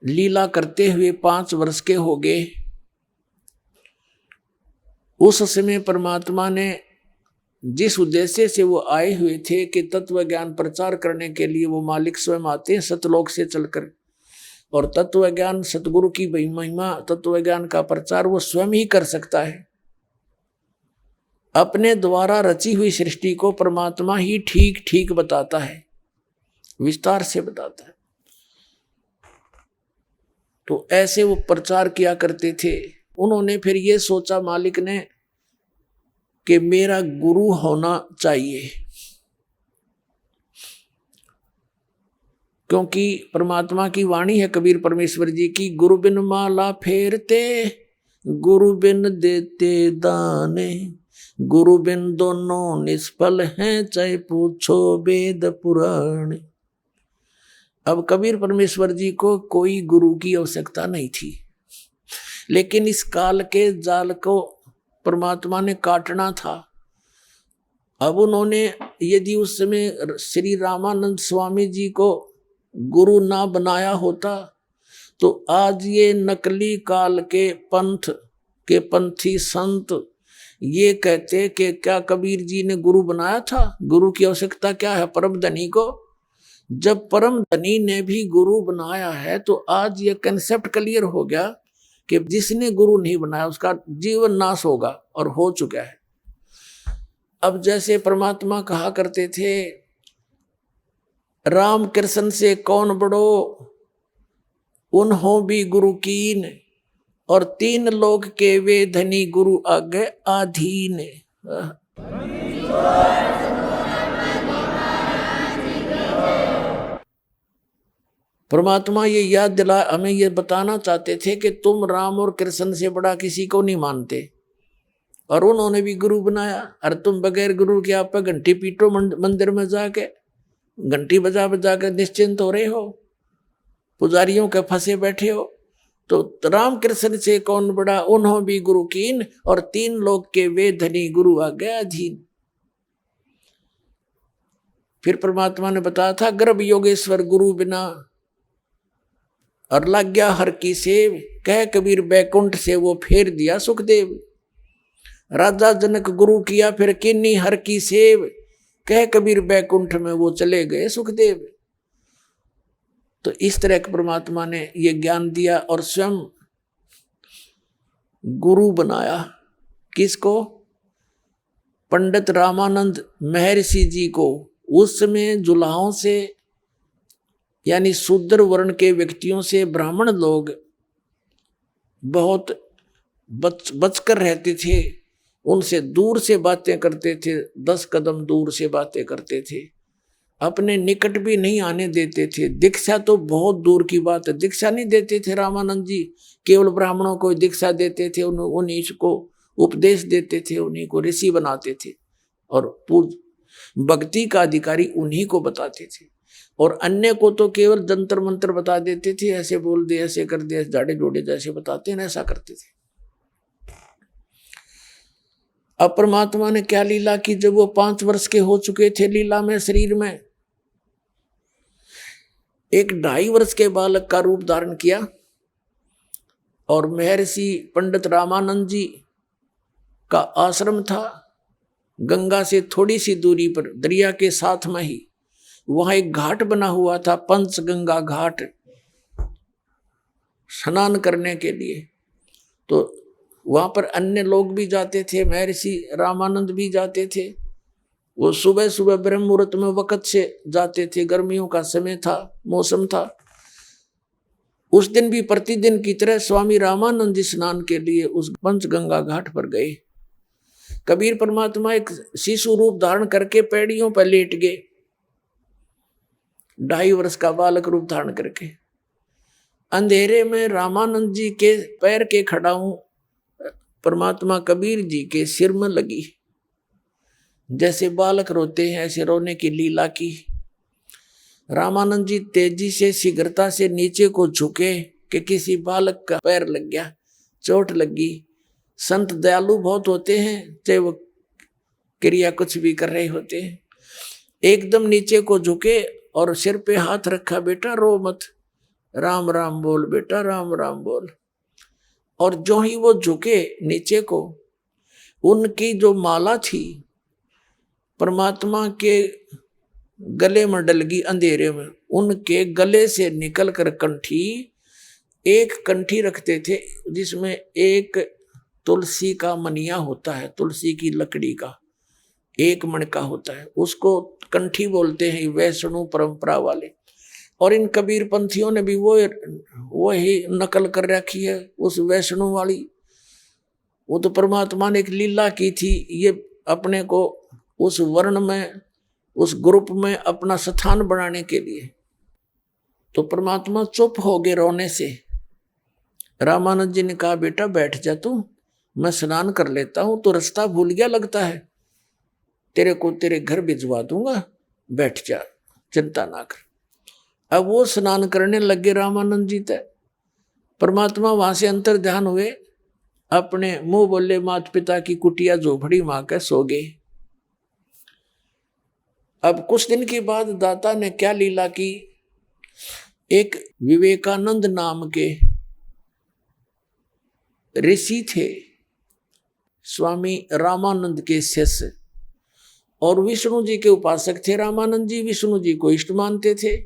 लीला करते हुए 5 वर्ष के हो गए, उस समय परमात्मा ने जिस उद्देश्य से वो आए हुए थे कि तत्व ज्ञान प्रचार करने के लिए वो मालिक स्वयं आते हैं सतलोक से चलकर, और तत्व ज्ञान सतगुरु की महिमा, तत्व ज्ञान का प्रचार वो स्वयं ही कर सकता है। अपने द्वारा रची हुई सृष्टि को परमात्मा ही ठीक ठीक बताता है, विस्तार से बताता है। तो ऐसे वो प्रचार किया करते थे। उन्होंने फिर ये सोचा मालिक ने कि मेरा गुरु होना चाहिए, क्योंकि परमात्मा की वाणी है कबीर परमेश्वर जी की, गुरु बिन माला फेरते, गुरु बिन देते दाने, गुरु बिन दोनों निष्फल हैं, चाहे पूछो वेद पुराण। अब कबीर परमेश्वर जी को कोई गुरु की आवश्यकता नहीं थी, लेकिन इस काल के जाल को परमात्मा ने काटना था। अब उन्होंने यदि उस समय श्री रामानंद स्वामी जी को गुरु ना बनाया होता तो आज ये नकली काल के पंथ के पंथी संत ये कहते कि क्या कबीर जी ने गुरु बनाया था? गुरु की आवश्यकता क्या है परम धनी को? जब परम धनी ने भी गुरु बनाया है तो आज ये कंसेप्ट क्लियर हो गया कि जिसने गुरु नहीं बनाया उसका जीवन नाश होगा, और हो चुका है। अब जैसे परमात्मा कहा करते थे, राम कृष्ण से कौन बड़ो, उन्हों भी गुरु कीन, और 3 लोग के वे धनी गुरु आगे आधीन। परमात्मा ये याद दिला, हमें ये बताना चाहते थे कि तुम राम और कृष्ण से बड़ा किसी को नहीं मानते, और उन्होंने भी गुरु बनाया। और तुम बगैर गुरु के आप घंटी पीटो मंदिर में जाके, घंटी बजा बजा के निश्चिंत हो रहे हो, पुजारियों के फंसे बैठे हो। तो राम कृष्ण से कौन बड़ा, उन्हों भी गुरु कीन, और 3 लोग के वे धनी गुरु आ गया अधीन। फिर परमात्मा ने बताया था, गर्भ योगेश्वर गुरु बिना, और लग गया हर की सेव, कह कबीर बैकुंठ से वो फेर दिया सुखदेव। राजा जनक गुरु किया फिर किन्नी हर की सेव, कह कबीर बैकुंठ में वो चले गए सुखदेव। तो इस तरह के परमात्मा ने ये ज्ञान दिया और स्वयं गुरु बनाया। किसको? पंडित रामानंद महर्षि जी को। उस समय जुलाहों से यानी शूद्र वर्ण के व्यक्तियों से ब्राह्मण लोग बहुत बचकर रहते थे, उनसे दूर से बातें करते थे, 10 कदम दूर से बातें करते थे, अपने निकट भी नहीं आने देते थे। दीक्षा तो बहुत दूर की बात है, दीक्षा नहीं देते थे रामानंद जी, केवल ब्राह्मणों को दीक्षा देते थे, उन्हीं को उपदेश देते थे, उन्हीं को ऋषि बनाते थे और पूर्ण भक्ति का अधिकारी उन्हीं को बताते थे। और अन्य को तो केवल जंतर मंत्र बता देते थे, ऐसे बोल दे, ऐसे कर दे, जाड़े जोड़े जैसे बताते हैं ऐसा करते थे। अब परमात्मा ने क्या लीला की, जब वो 5 वर्ष के हो चुके थे लीला में, शरीर में एक 2.5 वर्ष के बालक का रूप धारण किया और महर्षि पंडित रामानंद जी का आश्रम था गंगा से थोड़ी सी दूरी पर, दरिया के साथ में ही। वहां एक घाट बना हुआ था, पंचगंगा घाट, स्नान करने के लिए। तो वहां पर अन्य लोग भी जाते थे, महर्षि रामानंद भी जाते थे। वो सुबह सुबह ब्रह्म मुहूर्त में वक्त से जाते थे, गर्मियों का समय था, मौसम था। उस दिन भी प्रतिदिन की तरह स्वामी रामानंद जी स्नान के लिए उस पंचगंगा घाट पर गए। कबीर परमात्मा एक शिशु रूप धारण करके पैड़ियों पर लेट गए, 2.5 वर्ष का बालक रूप धारण करके। अंधेरे में रामानंद जी के पैर के खड़ाऊं परमात्मा कबीर जी के सिर में लगी। जैसे बालक रोते हैं ऐसे रोने की लीला की। रामानंद जी तेजी से शीघ्रता से नीचे को झुके कि किसी बालक का पैर लग गया, चोट लगी। संत दयालु बहुत होते हैं, चाहे वो क्रिया कुछ भी कर रहे होते हैं। एकदम नीचे को झुके और सिर पे हाथ रखा, बेटा रो मत, राम राम बोल बेटा, राम राम बोल। और जो ही वो झुके नीचे को, उनकी जो माला थी परमात्मा के गले में डल गई अंधेरे में। उनके गले से निकलकर कंठी, एक कंठी रखते थे जिसमें एक तुलसी का मनिया होता है, तुलसी की लकड़ी का एक मणका होता है, उसको कंठी बोलते हैं वैष्णव परंपरा वाले। और इन कबीर पंथियों ने भी वो ही नकल कर रखी है उस वैष्णव वाली। वो तो परमात्मा ने एक लीला की थी, ये अपने को उस वर्ण में, उस ग्रुप में अपना स्थान बनाने के लिए। तो परमात्मा चुप हो गए रोने से। रामानंद जी ने कहा, बेटा बैठ जा तू, मैं स्नान कर लेता हूं, तो रास्ता भूल गया लगता है, तेरे को तेरे घर भिजवा दूंगा, बैठ जा, चिंता ना कर। अब वो स्नान करने लगे रामानंद जी तक। परमात्मा वहां से अंतर ध्यान हुए, अपने मुंह बोले माता पिता की कुटिया झोपड़ी मां के सो गए। अब कुछ दिन के बाद दाता ने क्या लीला की, एक विवेकानंद नाम के ऋषि थे, स्वामी रामानंद के शिष्य, और विष्णु जी के उपासक थे। रामानंद जी विष्णु जी को इष्ट मानते थे,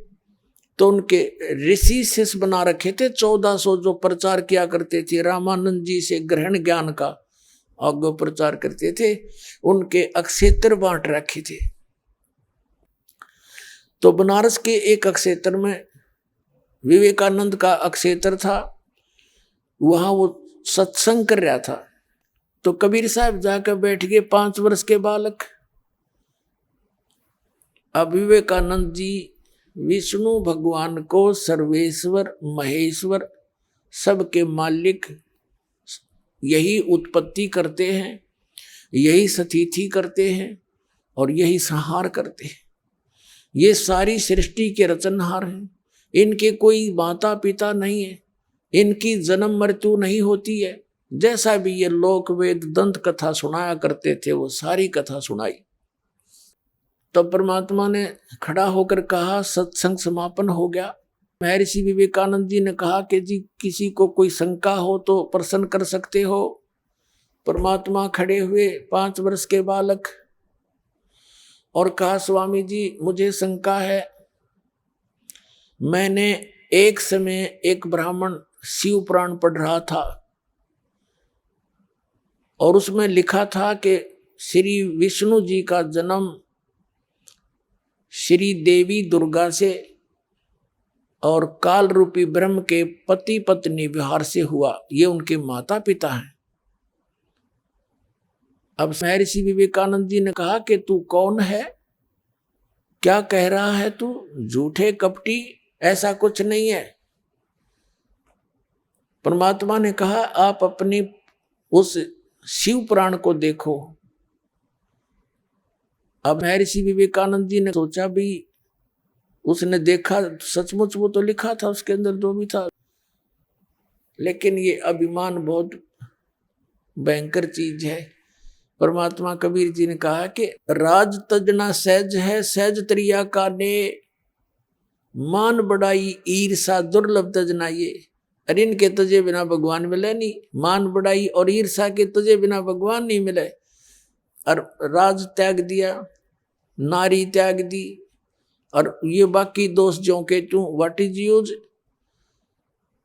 तो उनके ऋषि शिष्य बना रखे थे 1400, जो प्रचार किया करते थे, रामानंद जी से ग्रहण ज्ञान का आगे प्रचार करते थे। उनके अक्षेत्र बांट रखे थे। तो बनारस के एक अक्षेत्र में विवेकानंद का अक्षेत्र था, वहां वो सत्संग कर रहा था। तो कबीर साहब जाकर बैठ गए, 5 वर्ष के बालक। अब विवेकानंद जी विष्णु भगवान को सर्वेश्वर महेश्वर सबके मालिक, यही उत्पत्ति करते हैं, यही स्थिति करते हैं और यही संहार करते हैं। ये सारी सृष्टि के रचनहार हैं। इनके कोई माता पिता नहीं है, इनकी जन्म मृत्यु नहीं होती है। जैसा भी ये लोक वेद दंत कथा सुनाया करते थे, वो सारी कथा सुनाई। तो परमात्मा ने खड़ा होकर कहा, सत्संग समापन हो गया। महर्षि विवेकानंद जी ने कहा कि जी किसी को कोई शंका हो तो प्रश्न कर सकते हो। परमात्मा खड़े हुए, 5 वर्ष के बालक, और कहा, स्वामी जी मुझे शंका है, मैंने एक समय एक ब्राह्मण शिव पुराण पढ़ रहा था और उसमें लिखा था कि श्री विष्णु जी का जन्म श्री देवी दुर्गा से और काल रूपी ब्रह्म के पति पत्नी विहार से हुआ। ये उनके माता पिता हैं। अब महर्षि विवेकानंद जी ने कहा कि तू कौन है, क्या कह रहा है तू, झूठे कपटी, ऐसा कुछ नहीं है। परमात्मा ने कहा आप अपनी उस शिव पुराण को देखो। अब महर्षि विवेकानंद जी ने सोचा भी, उसने देखा सचमुच वो तो लिखा था उसके अंदर जो भी था, लेकिन ये अभिमान बहुत भयंकर चीज है। परमात्मा कबीर जी ने कहा कि राज तजना सहज है, सहज त्रिया का ने, मान बढ़ाई ईर्षा दुर्लभ तजना ये। अरे इनके तुझे बिना भगवान मिले नहीं, मान बढ़ाई और ईर्षा के तुझे बिना भगवान नहीं मिले। और राज त्याग दिया, नारी त्याग दी, और ये बाकी दोष जो के तू व्हाट इज यूज।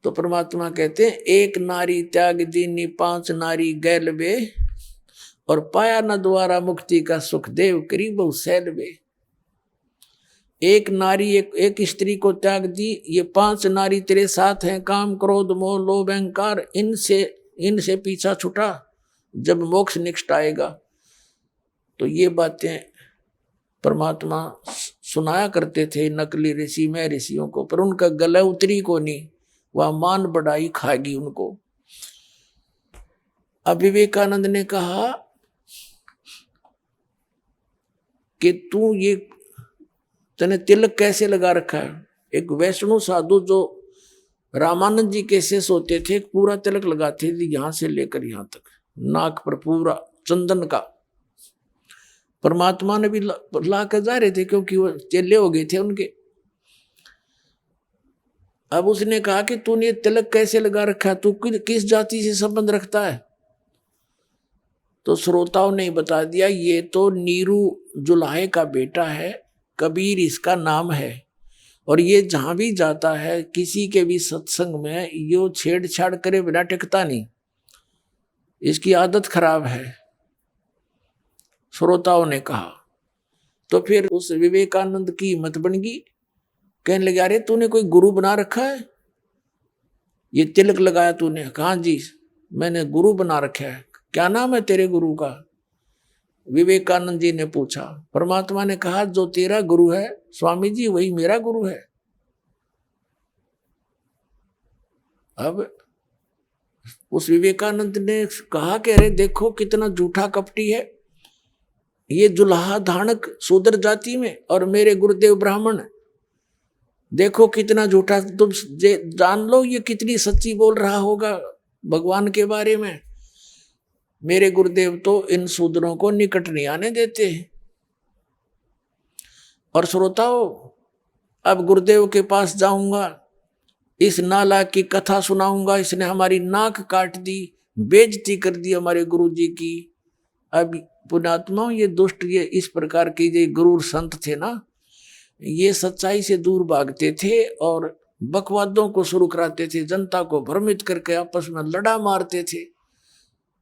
तो परमात्मा कहते हैं एक नारी त्याग दीनी, पांच नारी गैल बे, और पाया न द्वारा मुक्ति का सुख देव करीब सैल बे। एक नारी एक स्त्री को त्याग दी, ये पांच नारी तेरे साथ हैं, काम क्रोध मोह लोभ अहंकार, इनसे पीछा छुटा, जब मोक्ष निष्ठ आएगा। तो ये बातें परमात्मा सुनाया करते थे नकली ऋषि में ऋषियों को, पर उनका गला उतरी को नहीं, वह मान बढ़ाई खाएगी उनको। अब विवेकानंद ने कहा कि तू ये तने तिलक कैसे लगा रखा है। एक वैष्णव साधु जो रामानंद जी के शिष्य होते थे, पूरा तिलक लगाते थे, यहां से लेकर यहां तक नाक पर पूरा चंदन का। परमात्मा ने भी ला कर जा रहे थे क्योंकि वो चेले हो गए थे उनके। अब उसने कहा कि तूने ये तिलक कैसे लगा रखा है, तू किस जाति से संबंध रखता है। तो श्रोताओं ने बता दिया ये तो नीरू जुलाहे का बेटा है, कबीर इसका नाम है, और ये जहां भी जाता है किसी के भी सत्संग में यो छेड़छाड़ करे बिना टिकता नहीं, इसकी आदत खराब है। श्रोताओं ने कहा। तो फिर उस विवेकानंद की हिम्मत बन गई, कहने लगे अरे तूने कोई गुरु बना रखा है, ये तिलक लगाया तूने। कहा जी मैंने गुरु बना रखा है। क्या नाम है तेरे गुरु का? विवेकानंद जी ने पूछा। परमात्मा ने कहा जो तेरा गुरु है स्वामी जी वही मेरा गुरु है। अब उस विवेकानंद ने कहा कि अरे देखो कितना झूठा कपटी है, ये जुल्हा धानक शूद्र जाति में और मेरे गुरुदेव ब्राह्मण, देखो कितना झूठा। तुम जान लो ये कितनी सच्ची बोल रहा होगा भगवान के बारे में। मेरे गुरुदेव तो इन शूद्रों को निकट नहीं आने देते। और श्रोताओं अब गुरुदेव के पास जाऊंगा, इस नाला की कथा सुनाऊंगा, इसने हमारी नाक काट दी, बेइज्जती कर दी हमारे गुरु जी की। अब पुण्यात्मा ये दुष्ट ये इस प्रकार के ये गुरु संत थे ना, ये सच्चाई से दूर भागते थे और बकवादों को शुरू कराते थे, जनता को भ्रमित करके आपस में लड़ा मारते थे।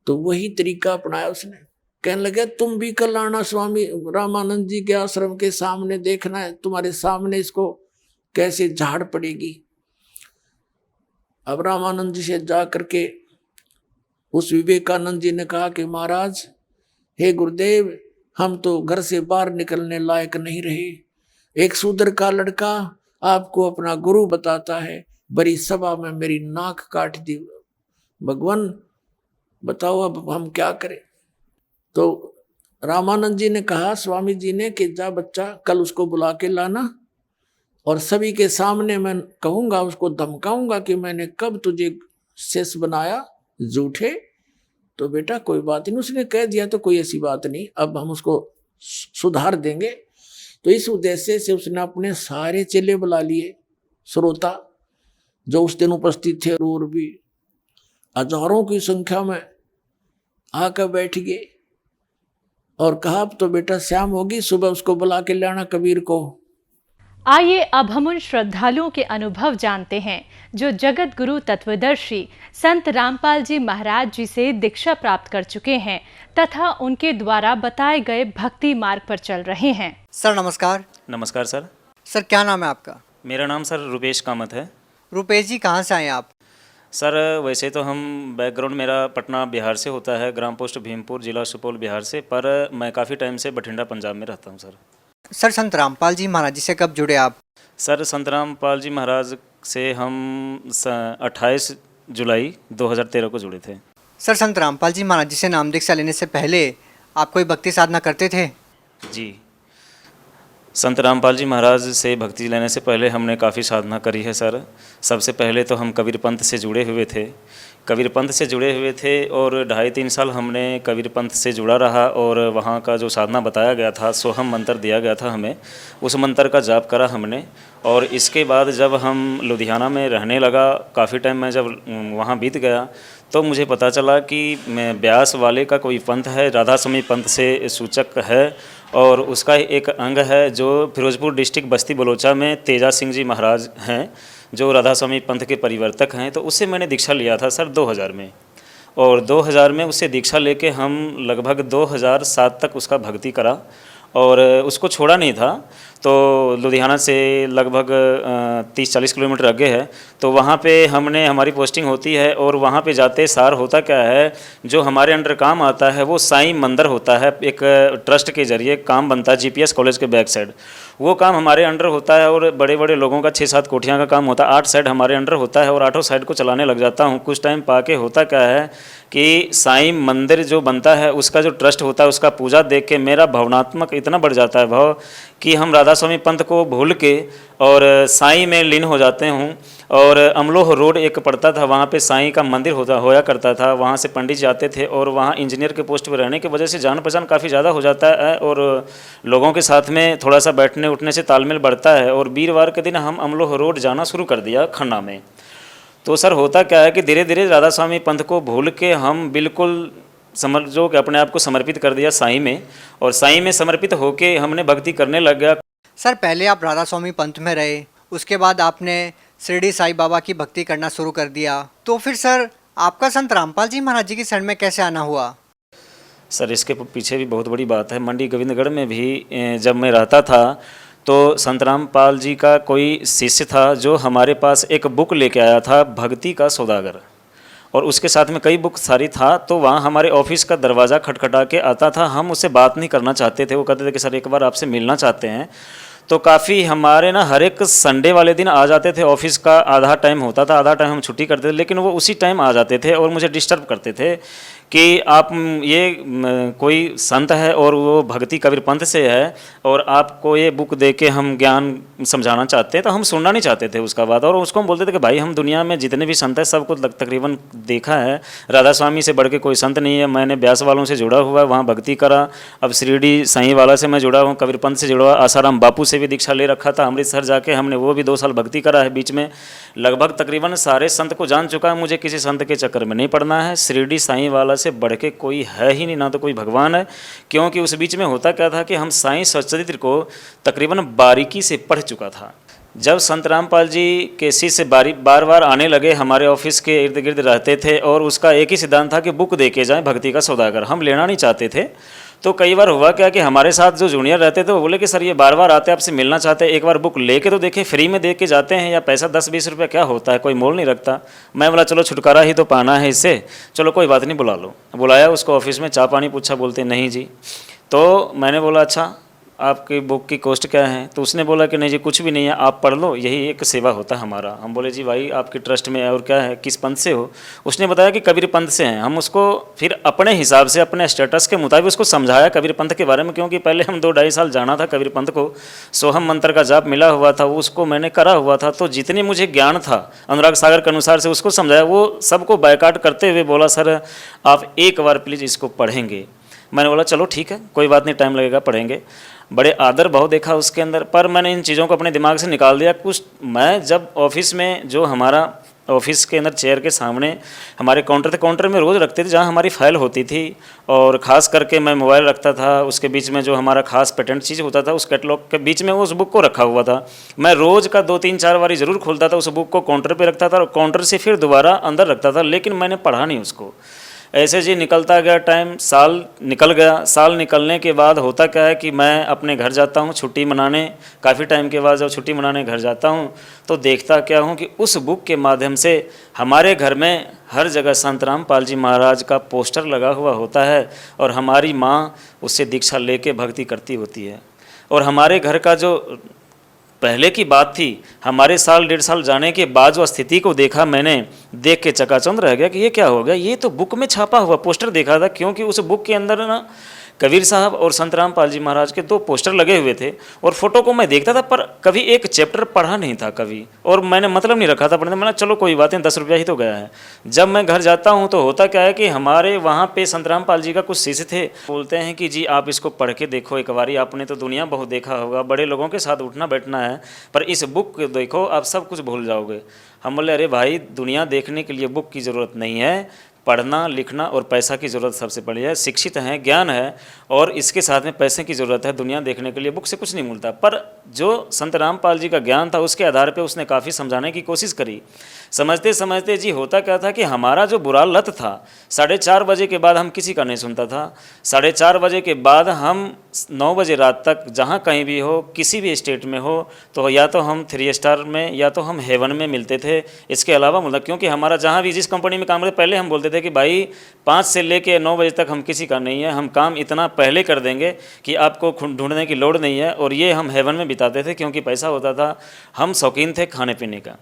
तो वही तरीका अपनाया उसने। कहने लगे तुम भी कल आना स्वामी रामानंद जी के आश्रम के सामने, देखना है तुम्हारे सामने इसको कैसे झाड़ पड़ेगी। अब रामानंद जी से जा करके उस विवेकानंद जी ने कहा कि महाराज हे गुरुदेव, हम तो घर से बाहर निकलने लायक नहीं रहे, एक शूद्र का लड़का आपको अपना गुरु बताता है, बड़ी सभा में मेरी नाक काट दी। भगवान बताओ अब हम क्या करें। तो रामानंद जी ने कहा स्वामी जी ने कि जा बच्चा कल उसको बुला के लाना, और सभी के सामने मैं कहूंगा, उसको धमकाऊंगा कि मैंने कब तुझे शिष्य बनाया झूठे। तो बेटा कोई बात नहीं, उसने कह दिया तो कोई ऐसी बात नहीं, अब हम उसको सुधार देंगे। तो इस उद्देश्य से उसने अपने सारे चेले बुला लिए, श्रोता जो उस दिन उपस्थित थे, और भी हजारों की संख्या में आकर बैठ गए और कहा अब तो बेटा शाम होगी, सुबह उसको बुला के लाना कबीर को। आइए अब हम उन श्रद्धालुओं के अनुभव जानते हैं जो जगत गुरु तत्वदर्शी संत रामपाल जी महाराज जी से दीक्षा प्राप्त कर चुके हैं तथा उनके द्वारा बताए गए भक्ति मार्ग पर चल रहे हैं। सर नमस्कार। नमस्कार सर। सर क्या नाम है आपका? मेरा नाम सर रुपेश कामत है। रुपेश जी कहाँ से आए आप? सर वैसे तो हम बैकग्राउंड मेरा पटना बिहार से होता है, ग्राम पोस्ट भीमपुर, जिला सुपौल बिहार से, पर मैं काफ़ी टाइम से बठिंडा पंजाब में रहता हूँ सर। सर संत रामपाल जी महाराज जी से कब जुड़े आप? सर संत रामपाल जी महाराज से हम 28 जुलाई 2013 को जुड़े थे। सर संत रामपाल जी महाराज जी से नाम दीक्षा लेने से पहले आप कोई भक्ति साधना करते थे? जी, संत रामपाल जी महाराज से भक्ति लेने से पहले हमने काफ़ी साधना करी है सर। सबसे पहले तो हम कबीर पंथ से जुड़े हुए थे। कबीर पंथ से जुड़े हुए थे और 2.5-3 साल हमने कबीर पंथ से जुड़ा रहा और वहाँ का जो साधना बताया गया था, सोहम मंत्र दिया गया था हमें, उस मंत्र का जाप करा हमने। और इसके बाद जब हम लुधियाना में रहने लगा, काफ़ी टाइम में जब वहाँ बीत गया तो मुझे पता चला कि मैं ब्यास वाले का कोई पंथ है, राधा स्वामी पंथ से सूचक है और उसका एक अंग है जो फिरोजपुर डिस्ट्रिक्ट बस्ती बलोचा में तेजा सिंह जी महाराज हैं, जो राधा स्वामी पंथ के परिवर्तक हैं। तो उससे मैंने दीक्षा लिया था सर 2000 में, और 2000 में उससे दीक्षा लेके हम लगभग 2007 तक उसका भक्ति करा और उसको छोड़ा नहीं था। तो लुधियाना से लगभग 30-40 किलोमीटर आगे है, तो वहाँ पे हमारी पोस्टिंग होती है और वहाँ पे जाते सार होता क्या है, जो हमारे अंडर काम आता है वो साईं मंदिर होता है, एक ट्रस्ट के जरिए काम बनता है जीपीएस कॉलेज के बैक साइड, वो काम हमारे अंडर होता है और बड़े बड़े लोगों का 6-7 कोठियाँ का काम होता है, 8 साइड हमारे अंडर होता है और 8 साइड को चलाने लग जाता हूँ। कुछ टाइम पाके होता क्या है कि साईं मंदिर जो बनता है उसका जो ट्रस्ट होता है उसका पूजा देख के मेरा भावनात्मक इतना बढ़ जाता है भाव कि हम राधा स्वामी पंथ को भूल के और साईं में लीन हो जाते हूँ। और अमलोह रोड एक पड़ता था, वहाँ पे साईं का मंदिर होया करता था, वहाँ से पंडित जाते थे और वहाँ इंजीनियर के पोस्ट पर रहने की वजह से जान पहचान काफ़ी ज़्यादा हो जाता है और लोगों के साथ में थोड़ा सा बैठने उठने से तालमेल बढ़ता है। और वीरवार के दिन हम अमलोह रोड जाना शुरू कर दिया खन्ना में। तो सर होता क्या है कि धीरे धीरे राधा स्वामी पंथ को भूल के हम बिल्कुल समझो कि अपने आप को समर्पित कर दिया साईं में, और साईं में समर्पित होके हमने भक्ति करने लग गया। सर पहले आप राधा स्वामी पंथ में रहे, उसके बाद आपने शिरडी साईं बाबा की भक्ति करना शुरू कर दिया, तो फिर सर आपका संत रामपाल जी महाराज जी की शरण में कैसे आना हुआ? सर इसके पीछे भी बहुत बड़ी बात है। मंडी गोविंदगढ़ में भी जब मैं रहता था तो संत रामपाल जी का कोई शिष्य था जो हमारे पास एक बुक लेके आया था, भक्ति का सौदागर, और उसके साथ में कई बुक सारी था। तो वहाँ हमारे ऑफिस का दरवाज़ा खटखटा के आता था, हम उससे बात नहीं करना चाहते थे। वो कहते थे कि सर एक बार आपसे मिलना चाहते हैं। तो काफ़ी हमारे ना हर एक संडे वाले दिन आ जाते थे, ऑफिस का आधा टाइम होता था, आधा टाइम हम छुट्टी करते थे, लेकिन वो उसी टाइम आ जाते थे और मुझे डिस्टर्ब करते थे कि आप ये कोई संत है और वो भक्ति कबीर पंथ से है और आपको ये बुक दे के हम ज्ञान समझाना चाहते हैं। तो हम सुनना नहीं चाहते थे उसका बात, और उसको हम बोलते थे कि भाई हम दुनिया में जितने भी संत हैं सबको तकरीबन देखा है, राधा स्वामी से बढ़ के कोई संत नहीं है। मैंने ब्यास वालों से जुड़ा हुआ है, वहाँ भक्ति करा, अब शिरडी साईं वाला से मैं जुड़ा हूँ, कबीर पंथ से जुड़ा हुआ, आसाराम बापू से भी दीक्षा ले रखा था, अमृतसर जाके हमने वो भी 2 साल भक्ति करा है। बीच में लगभग तकरीबन सारे संत को जान चुका है, मुझे किसी संत के चक्कर में नहीं पड़ना है। शिरडी साईं वाला से बढ़ के कोई है ही नहीं, ना तो कोई भगवान है, क्योंकि उस बीच में होता क्या था कि हम साईं सच्चरित्र को तकरीबन बारीकी से पढ़ चुका था। जब संत रामपाल जी के शिष्य बार बार आने लगे, हमारे ऑफिस के इर्द गिर्द रहते थे और उसका एक ही सिद्धांत था कि बुक दे के जाएँ भक्ति का सौदागर, हम लेना नहीं चाहते थे। तो कई बार हुआ क्या कि हमारे साथ जो जूनियर रहते थे वो बोले कि सर ये बार बार आते हैं, आपसे मिलना चाहते हैं, एक बार बुक लेके तो देखें, फ्री में दे के जाते हैं या पैसा 10-20 रुपये क्या होता है, कोई मोल नहीं रखता। मैं बोला चलो छुटकारा ही तो पाना है इससे, चलो कोई बात नहीं बुला लो। बुलाया उसको ऑफिस में, चाय पानी पूछा, बोलते नहीं जी। तो मैंने बोला अच्छा आपकी बुक की कॉस्ट क्या है? तो उसने बोला कि नहीं जी कुछ भी नहीं है, आप पढ़ लो, यही एक सेवा होता है हमारा। हम बोले जी भाई आपके ट्रस्ट में है और क्या है, किस पंथ से हो? उसने बताया कि कबीर पंथ से हैं। हम उसको फिर अपने हिसाब से अपने स्टेटस के मुताबिक उसको समझाया कबीर पंथ के बारे में, क्योंकि पहले हम 2-2.5 साल जाना था कबीर पंथ को, सोहम मंत्र का जाप मिला हुआ था, उसको मैंने करा हुआ था। तो जितनी मुझे ज्ञान था अनुराग सागर के अनुसार से उसको समझाया, वो सबको बायकाट करते हुए बोला सर आप एक बार प्लीज़ इसको पढ़ेंगे। मैंने बोला चलो ठीक है कोई बात नहीं, टाइम लगेगा, पढ़ेंगे। बड़े आदर भाव देखा उसके अंदर, पर मैंने इन चीज़ों को अपने दिमाग से निकाल दिया। कुछ मैं जब ऑफिस में जो हमारा ऑफिस के अंदर चेयर के सामने हमारे काउंटर थे, काउंटर में रोज़ रखते थे जहाँ हमारी फाइल होती थी, और ख़ास करके मैं मोबाइल रखता था, उसके बीच में जो हमारा खास पेटेंट चीज़ होता था उस कैटलॉग के बीच में उस बुक को रखा हुआ था। मैं रोज़ का 2-3-4 बारी ज़रूर खोलता था, उस बुक को काउंटर पर रखता था और काउंटर से फिर दोबारा अंदर रखता था, लेकिन मैंने पढ़ा नहीं उसको। ऐसे जी निकलता गया टाइम, साल निकल गया। साल निकलने के बाद होता क्या है कि मैं अपने घर जाता हूँ छुट्टी मनाने, काफ़ी टाइम के बाद जब छुट्टी मनाने घर जाता हूँ तो देखता क्या हूँ कि उस बुक के माध्यम से हमारे घर में हर जगह संत रामपाल जी महाराज का पोस्टर लगा हुआ होता है, और हमारी माँ उससे दीक्षा लेके भक्ति करती होती है। और हमारे घर का जो पहले की बात थी, हमारे साल 1.5 साल जाने के बाद जो स्थिति को देखा, मैंने देख के चकाचौंध रह गया कि ये क्या हो गया। ये तो बुक में छापा हुआ पोस्टर देखा था, क्योंकि उस बुक के अंदर ना कबीर साहब और संत रामपाल जी महाराज के 2 पोस्टर लगे हुए थे, और फोटो को मैं देखता था पर कभी एक चैप्टर पढ़ा नहीं था कभी, और मैंने मतलब नहीं रखा था पढ़ने। मैंने चलो कोई बात नहीं, 10 रुपया ही तो गया है। जब मैं घर जाता हूँ तो होता क्या है कि हमारे वहाँ पे संत रामपाल जी का कुछ शिष्य थे, बोलते हैं कि जी आप इसको पढ़ के देखो एक बारी, आपने तो दुनिया बहुत देखा होगा, बड़े लोगों के साथ उठना बैठना है, पर इस बुक को देखो आप सब कुछ भूल जाओगे। हम बोले अरे भाई, दुनिया देखने के लिए बुक की ज़रूरत नहीं है, पढ़ना लिखना और पैसा की ज़रूरत सबसे बड़ी है। शिक्षित हैं, ज्ञान है, और इसके साथ में पैसे की ज़रूरत है। दुनिया देखने के लिए बुक से कुछ नहीं मिलता। पर जो संत रामपाल जी का ज्ञान था उसके आधार पे उसने काफ़ी समझाने की कोशिश करी। समझते समझते जी होता क्या था कि हमारा जो बुरा लत था, 4:30 बजे के बाद हम किसी का नहीं सुनता था। 4:30 बजे के बाद हम 9 बजे रात तक जहाँ कहीं भी हो, किसी भी स्टेट में हो, तो या तो हम 3 स्टार में या तो हम हेवन में मिलते थे। इसके अलावा मतलब क्योंकि हमारा जहाँ भी जिस कंपनी में काम करते, पहले हम बोलते थे कि भाई 5 से लेके 9 बजे तक हम किसी का नहीं है, हम काम इतना पहले कर देंगे कि आपको ढूंढने की लोड़ नहीं है। और ये हम हेवन में बिताते थे, क्योंकि पैसा होता था। हम शौकीन थे खाने पीने का,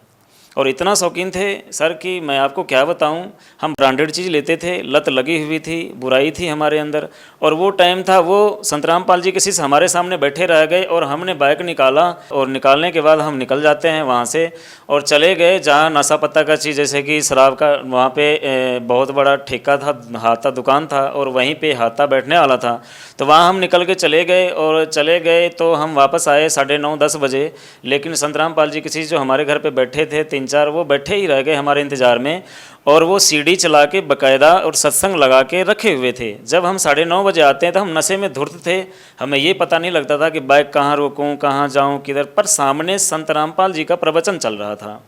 और इतना शौकीन थे सर कि मैं आपको क्या बताऊं, हम ब्रांडेड चीज़ लेते थे, लत लगी हुई थी, बुराई थी हमारे अंदर। और वो टाइम था, वो संत रामपाल जी के शिष्य हमारे सामने बैठे रह गए, और हमने बाइक निकाला, और निकालने के बाद हम निकल जाते हैं वहाँ से और चले गए जहाँ नशा पत्ता का चीज़, जैसे कि शराब का, वहाँ पे बहुत बड़ा ठेका था, हाथा दुकान था, और वहीं पे हाथा बैठने वाला था। तो वहाँ हम निकल के चले गए, और चले गए तो हम वापस आए 9:30-10 बजे। लेकिन संत रामपाल जी के शिष्य जो हमारे घर पे बैठे थे 3-4, वो बैठे ही रह गए हमारे इंतज़ार में, और वो सीढ़ी चला के बाकायदा और सत्संग लगा के रखे हुए थे। जब हम 9:30 बजे आते हैं तो हम नशे में धुर्त थे, हमें ये पता नहीं लगता था कि बाइक कहाँ रोकूं, कहाँ जाऊं, किधर। पर सामने संत रामपाल जी का प्रवचन चल रहा था।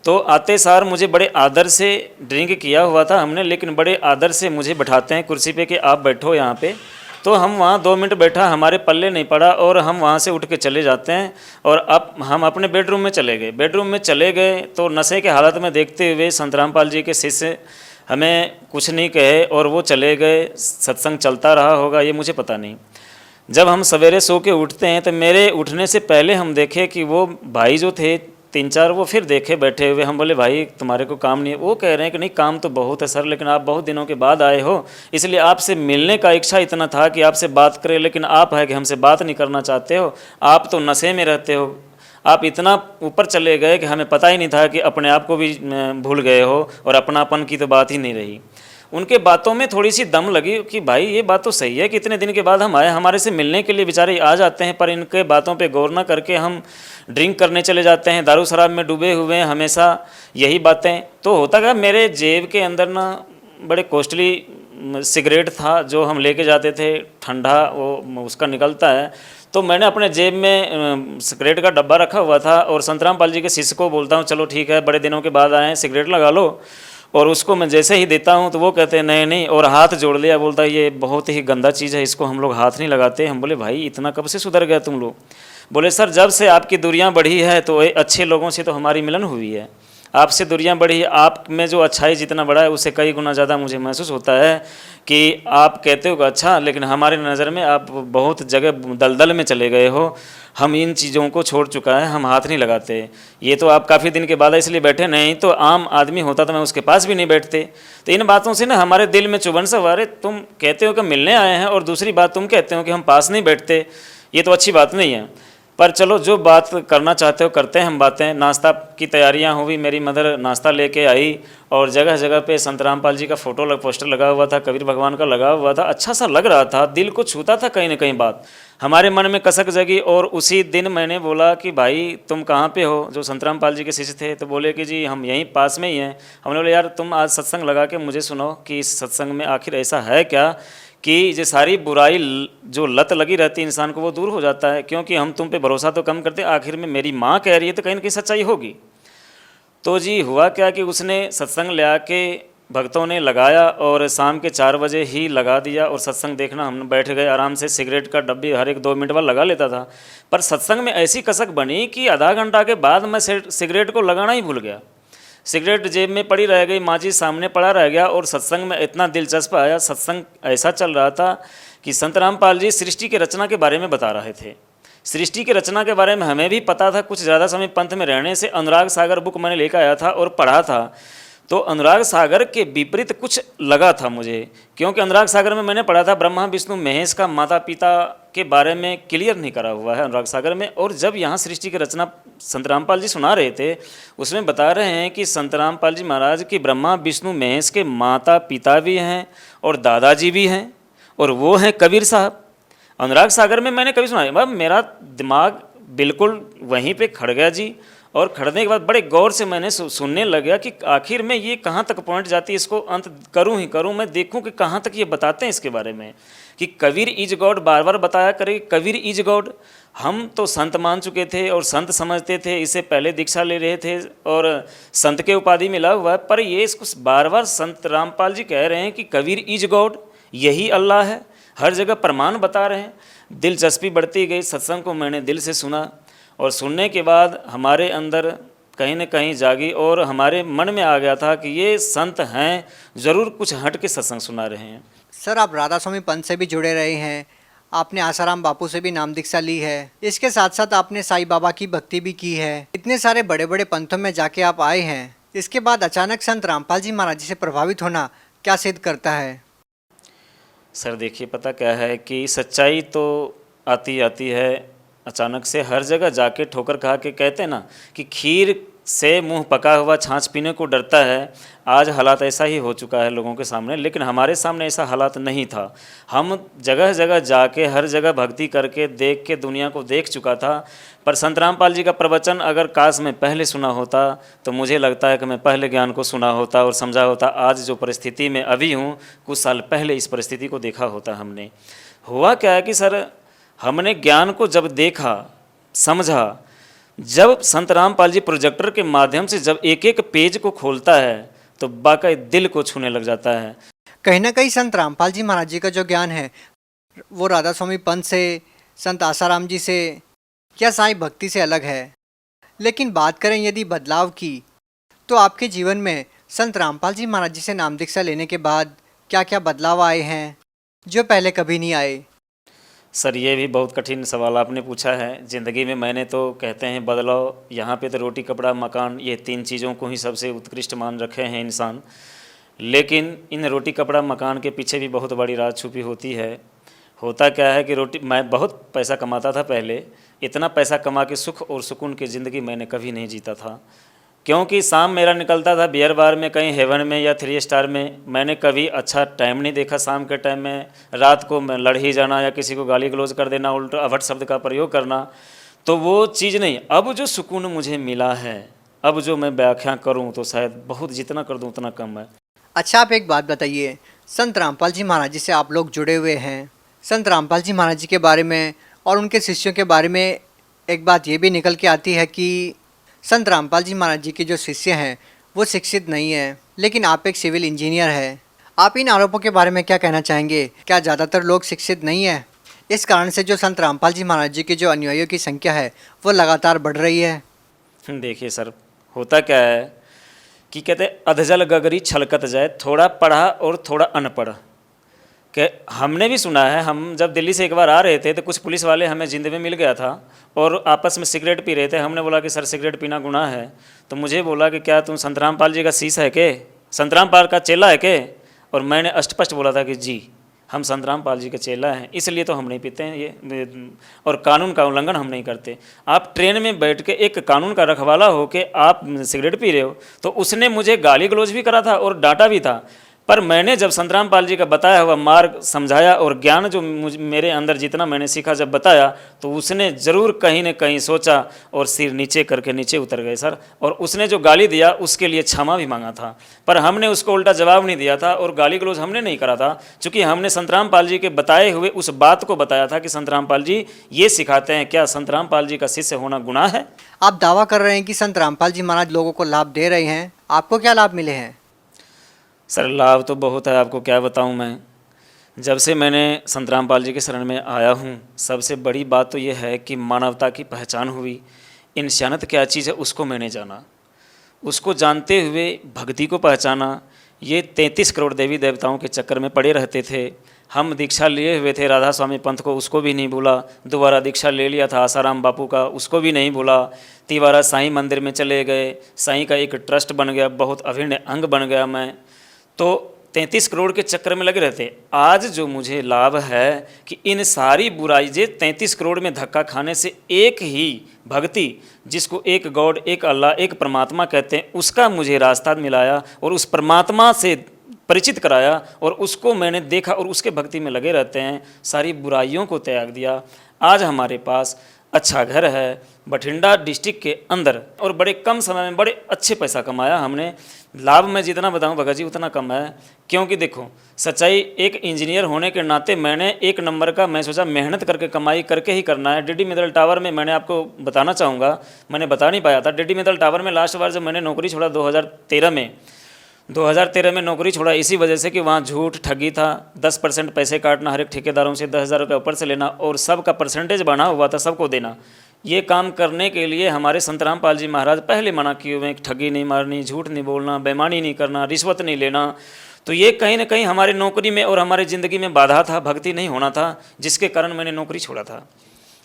तो आते सार मुझे बड़े आदर से, ड्रिंक किया हुआ था हमने, लेकिन बड़े आदर से मुझे बैठाते हैं कुर्सी पे कि आप बैठो यहाँ पे। तो हम वहाँ 2 मिनट बैठा, हमारे पल्ले नहीं पड़ा, और हम वहाँ से उठ के चले जाते हैं। और अब हम अपने बेडरूम में चले गए। बेडरूम में चले गए तो नशे के हालत में देखते हुए संत रामपाल जी के शिष्य हमें कुछ नहीं कहे, और वो चले गए। सत्संग चलता रहा होगा, ये मुझे पता नहीं। जब हम सवेरे सो के उठते हैं तो मेरे उठने से पहले हम देखे कि वो भाई जो थे 3-4, वो फिर देखे बैठे हुए। हम बोले भाई तुम्हारे को काम नहीं है? वो कह रहे हैं कि नहीं, काम तो बहुत है सर, लेकिन आप बहुत दिनों के बाद आए हो, इसलिए आपसे मिलने का इच्छा इतना था कि आपसे बात करें, लेकिन आप है कि हमसे बात नहीं करना चाहते हो, आप तो नशे में रहते हो, आप इतना ऊपर चले गए कि हमें पता ही नहीं था कि अपने आप को भी भूल गए हो, और अपनापन की तो बात ही नहीं रही। उनके बातों में थोड़ी सी दम लगी कि भाई ये बात तो सही है कि इतने दिन के बाद हम आए, हमारे से मिलने के लिए बेचारे आ जाते हैं, पर इनके बातों पे गौर ना करके हम ड्रिंक करने चले जाते हैं, दारू शराब में डूबे हुए हैं हमेशा, यही बातें। तो होता क्या, मेरे जेब के अंदर ना बड़े कॉस्टली सिगरेट था जो हम लेके जाते थे, ठंडा वो उसका निकलता है। तो मैंने अपने जेब में सिगरेट का डब्बा रखा हुआ था, और संत रामपाल जी के शिष्य को बोलता हूँ चलो ठीक है, बड़े दिनों के बाद आए हैं, सिगरेट लगा लो। और उसको मैं जैसे ही देता हूँ तो वो कहते हैं नहीं नहीं, और हाथ जोड़ लिया, बोलता है ये बहुत ही गंदा चीज़ है, इसको हम लोग हाथ नहीं लगाते। हम बोले भाई इतना कब से सुधर गया तुम लोग? बोले सर जब से आपकी दूरियां बढ़ी है तो अच्छे लोगों से तो हमारी मिलन हुई है, आपसे दूरियां बढ़ी, आप में जो अच्छाई जितना बढ़ा है उससे कई गुना ज़्यादा मुझे महसूस होता है कि आप कहते हो अच्छा, लेकिन हमारे नज़र में आप बहुत जगह दलदल में चले गए हो, हम इन चीज़ों को छोड़ चुका है, हम हाथ नहीं लगाते। ये तो आप काफ़ी दिन के बाद इसलिए बैठे, नहीं तो आम आदमी होता तो मैं उसके पास भी नहीं बैठते। तो इन बातों से ना हमारे दिल में चुभन सा, अरे तुम कहते हो कि मिलने आए हैं और दूसरी बात तुम कहते हो कि हम पास नहीं बैठते, ये तो अच्छी बात नहीं है। पर चलो जो बात करना चाहते हो करते हैं हम बातें। नाश्ता की तैयारियां हुई, मेरी मदर नाश्ता लेके आई और जगह जगह पे संत रामपाल जी का फोटो पोस्टर लगा हुआ था, कबीर भगवान का लगा हुआ था, अच्छा सा लग रहा था, दिल को छूता था कहीं ना कहीं बात। हमारे मन में कसक जगी और उसी दिन मैंने बोला कि भाई तुम कहाँ पे हो, जो संत रामपाल जी के शिष्य थे। तो बोले कि जी हम यहीं पास में ही हैं। हमने बोला यार तुम आज सत्संग लगा के मुझे सुनाओ कि इस सत्संग में आखिर ऐसा है क्या कि ये सारी बुराई जो लत लगी रहती है इंसान को वो दूर हो जाता है, क्योंकि हम तुम पे भरोसा तो कम करते, आखिर में मेरी माँ कह रही है तो कहीं ना कहीं सच्चाई होगी। तो जी हुआ क्या कि उसने सत्संग ले आके भक्तों ने लगाया और शाम के 4 बजे ही लगा दिया और सत्संग देखना हम बैठ गए आराम से। सिगरेट का डब्बी हर एक 2 मिनट बाद लगा लेता था, पर सत्संग में ऐसी कसक बनी कि आधा घंटा के बाद मैं सिगरेट को लगाना ही भूल गया। सिगरेट जेब में पड़ी रह गई, माची सामने पड़ा रह गया और सत्संग में इतना दिलचस्प आया। सत्संग ऐसा चल रहा था कि संत रामपाल जी सृष्टि के रचना के बारे में बता रहे थे। सृष्टि की रचना के बारे में हमें भी पता था, कुछ ज़्यादा समय पंथ में रहने से अनुराग सागर बुक मैंने लेकर आया था और पढ़ा था। तो अनुराग सागर के विपरीत कुछ लगा था मुझे, क्योंकि अनुराग सागर में मैंने पढ़ा था ब्रह्मा विष्णु महेश का माता पिता के बारे में क्लियर नहीं करा हुआ है अनुराग सागर में। और जब यहाँ सृष्टि की रचना संत रामपाल जी सुना रहे थे, उसमें बता रहे हैं कि संत रामपाल जी महाराज की ब्रह्मा विष्णु महेश के माता पिता भी हैं और दादाजी भी हैं, और वो हैं कबीर साहब। अनुराग सागर में मैंने कभी सुना, मेरा दिमाग बिल्कुल वहीं पे खड़ गया जी। और खड़ने के बाद बड़े गौर से मैंने सुनने लगा कि आखिर में ये कहाँ तक पहुँच जाती है, इसको अंत करूँ ही करूँ, मैं देखूँ कि कहाँ तक ये बताते हैं इसके बारे में कि कबीर इज गॉड बार बार बताया करे, कबीर इज गॉड। हम तो संत मान चुके थे और संत समझते थे, इससे पहले दीक्षा ले रहे थे और संत के उपाधि मिला हुआ है, पर ये इसको बार बार संत रामपाल जी कह रहे हैं कि कबीर इज गॉड, यही अल्लाह है, हर जगह प्रमाण बता रहे हैं। दिलचस्पी बढ़ती गई, सत्संग को मैंने दिल से सुना और सुनने के बाद हमारे अंदर कहीं न कहीं जागी और हमारे मन में आ गया था कि ये संत हैं, ज़रूर कुछ हट के सत्संग सुना रहे हैं। सर आप राधा स्वामी पंथ से भी जुड़े रहे हैं, आपने आसाराम बापू से भी नाम दीक्षा ली है, इसके साथ साथ आपने साईं बाबा की भक्ति भी की है, इतने सारे बड़े बड़े पंथों में जाके आप आए हैं, इसके बाद अचानक संत रामपाल जी महाराज जी से प्रभावित होना क्या सिद्ध करता है? सर देखिए पता क्या है कि सच्चाई तो आती आती है अचानक से, हर जगह जाके ठोकर खा के कहते हैं ना कि खीर से मुंह पका हुआ छाछ पीने को डरता है। आज हालात ऐसा ही हो चुका है लोगों के सामने, लेकिन हमारे सामने ऐसा हालात नहीं था। हम जगह जगह जाके हर जगह भक्ति करके देख के दुनिया को देख चुका था। पर संत रामपाल जी का प्रवचन अगर काश में पहले सुना होता तो मुझे लगता है कि मैं पहले ज्ञान को सुना होता और समझा होता। आज जो परिस्थिति में अभी हूँ, कुछ साल पहले इस परिस्थिति को देखा होता हमने। हुआ क्या है कि सर हमने ज्ञान को जब देखा समझा, जब संत रामपाल जी प्रोजेक्टर के माध्यम से जब एक एक पेज को खोलता है तो वाकई दिल को छूने लग जाता है। कहीं ना कहीं संत रामपाल जी महाराज जी का जो ज्ञान है वो राधा स्वामी पंथ से, संत आसाराम जी से या साईं भक्ति से अलग है। लेकिन बात करें यदि बदलाव की, तो आपके जीवन में संत रामपाल जी महाराज जी से नाम दीक्षा लेने के बाद क्या क्या बदलाव आए हैं जो पहले कभी नहीं आए? सर ये भी बहुत कठिन सवाल आपने पूछा है। ज़िंदगी में मैंने तो कहते हैं बदलाव, यहाँ पे तो रोटी कपड़ा मकान, ये 3 चीज़ों को ही सबसे उत्कृष्ट मान रखे हैं इंसान। लेकिन इन रोटी कपड़ा मकान के पीछे भी बहुत बड़ी राज छुपी होती है। होता क्या है कि मैं बहुत पैसा कमाता था पहले, इतना पैसा कमा के सुख और सुकून की ज़िंदगी मैंने कभी नहीं जीता था, क्योंकि शाम मेरा निकलता था बियर बार में, कहीं हेवन में या 3 स्टार में। मैंने कभी अच्छा टाइम नहीं देखा शाम के टाइम में। रात को मैं लड़ ही जाना या किसी को गाली गलौज कर देना, उल्टा अभट शब्द का प्रयोग करना, तो वो चीज़ नहीं। अब जो सुकून मुझे मिला है, अब जो मैं व्याख्या करूं तो शायद बहुत, जितना कर दूं उतना कम है। अच्छा आप एक बात बताइए, संत रामपाल जी महाराज जी से आप लोग जुड़े हुए हैं, संत रामपाल जी महाराज जी के बारे में और उनके शिष्यों के बारे में एक बात ये भी निकल के आती है कि संत रामपाल जी महाराज जी के जो शिष्य हैं वो शिक्षित नहीं है, लेकिन आप एक सिविल इंजीनियर हैं। आप इन आरोपों के बारे में क्या कहना चाहेंगे? क्या ज़्यादातर लोग शिक्षित नहीं है, इस कारण से जो संत रामपाल जी महाराज जी के जो अनुयायियों की संख्या है वो लगातार बढ़ रही है? देखिए सर, होता क्या है कि कहते अधजल गगरी छलकत जाए, थोड़ा पढ़ा और थोड़ा अनपढ़। कि हमने भी सुना है, हम जब दिल्ली से एक बार आ रहे थे तो कुछ पुलिस वाले हमें जिंद में मिल गया था और आपस में सिगरेट पी रहे थे। हमने बोला कि सर सिगरेट पीना गुनाह है। तो मुझे बोला कि क्या तुम संत रामपाल जी का शीश है के, संत रामपाल का चेला है के? और मैंने स्पष्ट बोला था कि जी। हम संत रामपाल जी के चेला हैं, इसलिए तो हम नहीं पीते हैं ये, और कानून का उल्लंघन हम नहीं करते। आप ट्रेन में बैठ के एक कानून का रखवाला हो के आप सिगरेट पी रहे हो, तो उसने मुझे गाली गलौज भी करा था और डांटा भी था, पर मैंने जब संत रामपाल जी का बताया हुआ मार्ग समझाया और ज्ञान जो मेरे अंदर जितना मैंने सीखा जब बताया, तो उसने ज़रूर कहीं न कहीं सोचा और सिर नीचे करके नीचे उतर गए सर। और उसने जो गाली दिया उसके लिए क्षमा भी मांगा था, पर हमने उसको उल्टा जवाब नहीं दिया था और गाली गलौज हमने नहीं करा था, क्योंकि हमने संत रामपाल जी के बताए हुए उस बात को बताया था कि संत रामपाल जी ये सिखाते हैं, क्या संत रामपाल जी का शिष्य होना गुनाह है? आप दावा कर रहे हैं कि संत रामपाल जी महाराज लोगों को लाभ दे रहे हैं, आपको क्या लाभ मिले हैं? सर लाभ तो बहुत है, आपको क्या बताऊं मैं। जब से मैंने संत रामपाल जी के शरण में आया हूं, सबसे बड़ी बात तो यह है कि मानवता की पहचान हुई, इंसानियत क्या चीज़ है उसको मैंने जाना, उसको जानते हुए भक्ति को पहचाना। ये 33 करोड़ देवी देवताओं के चक्कर में पड़े रहते थे, हम दीक्षा लिए हुए थे राधा स्वामी पंथ को, उसको भी नहीं भूला। दोबारा दीक्षा ले लिया था आसाराम बापू का, उसको भी नहीं भूला। तिवारा साईं मंदिर में चले गए, साईं का एक ट्रस्ट बन गया, बहुत अभिन्न अंग बन गया मैं। तो 33 करोड़ के चक्कर में लगे रहते। आज जो मुझे लाभ है कि इन सारी बुराई जे 33 करोड़ में धक्का खाने से एक ही भक्ति, जिसको एक गॉड, एक अल्लाह, एक परमात्मा कहते हैं, उसका मुझे रास्ता मिलाया और उस परमात्मा से परिचित कराया और उसको मैंने देखा और उसके भक्ति में लगे रहते हैं। सारी बुराइयों को त्याग दिया। आज हमारे पास अच्छा घर है बठिंडा डिस्ट्रिक्ट के अंदर और बड़े कम समय में बड़े अच्छे पैसा कमाया हमने। लाभ मैं जितना बताऊं भगत जी उतना कम है, क्योंकि देखो सच्चाई, एक इंजीनियर होने के नाते मैंने एक नंबर का मैं सोचा मेहनत करके कमाई करके ही करना है। डीडी मित्तल टावर में मैंने आपको बताना चाहूँगा, मैंने बता नहीं पाया था, डीडी मित्तल टावर में लास्ट बार जब मैंने नौकरी छोड़ा 2013 में नौकरी छोड़ा, इसी वजह से कि वहाँ झूठ ठगी था, 10% पैसे काटना हर एक ठेकेदारों से, 10,000 रुपये ऊपर से लेना और सबका परसेंटेज बना हुआ था, सबको देना। ये काम करने के लिए हमारे संत रामपाल जी महाराज पहले मना किए हुए हैं, ठगी नहीं मारनी, झूठ नहीं बोलना, बेईमानी नहीं करना, रिश्वत नहीं लेना। तो ये कहीं ना कहीं हमारी नौकरी में और हमारी ज़िंदगी में बाधा था, भक्ति नहीं होना था, जिसके कारण मैंने नौकरी छोड़ा था।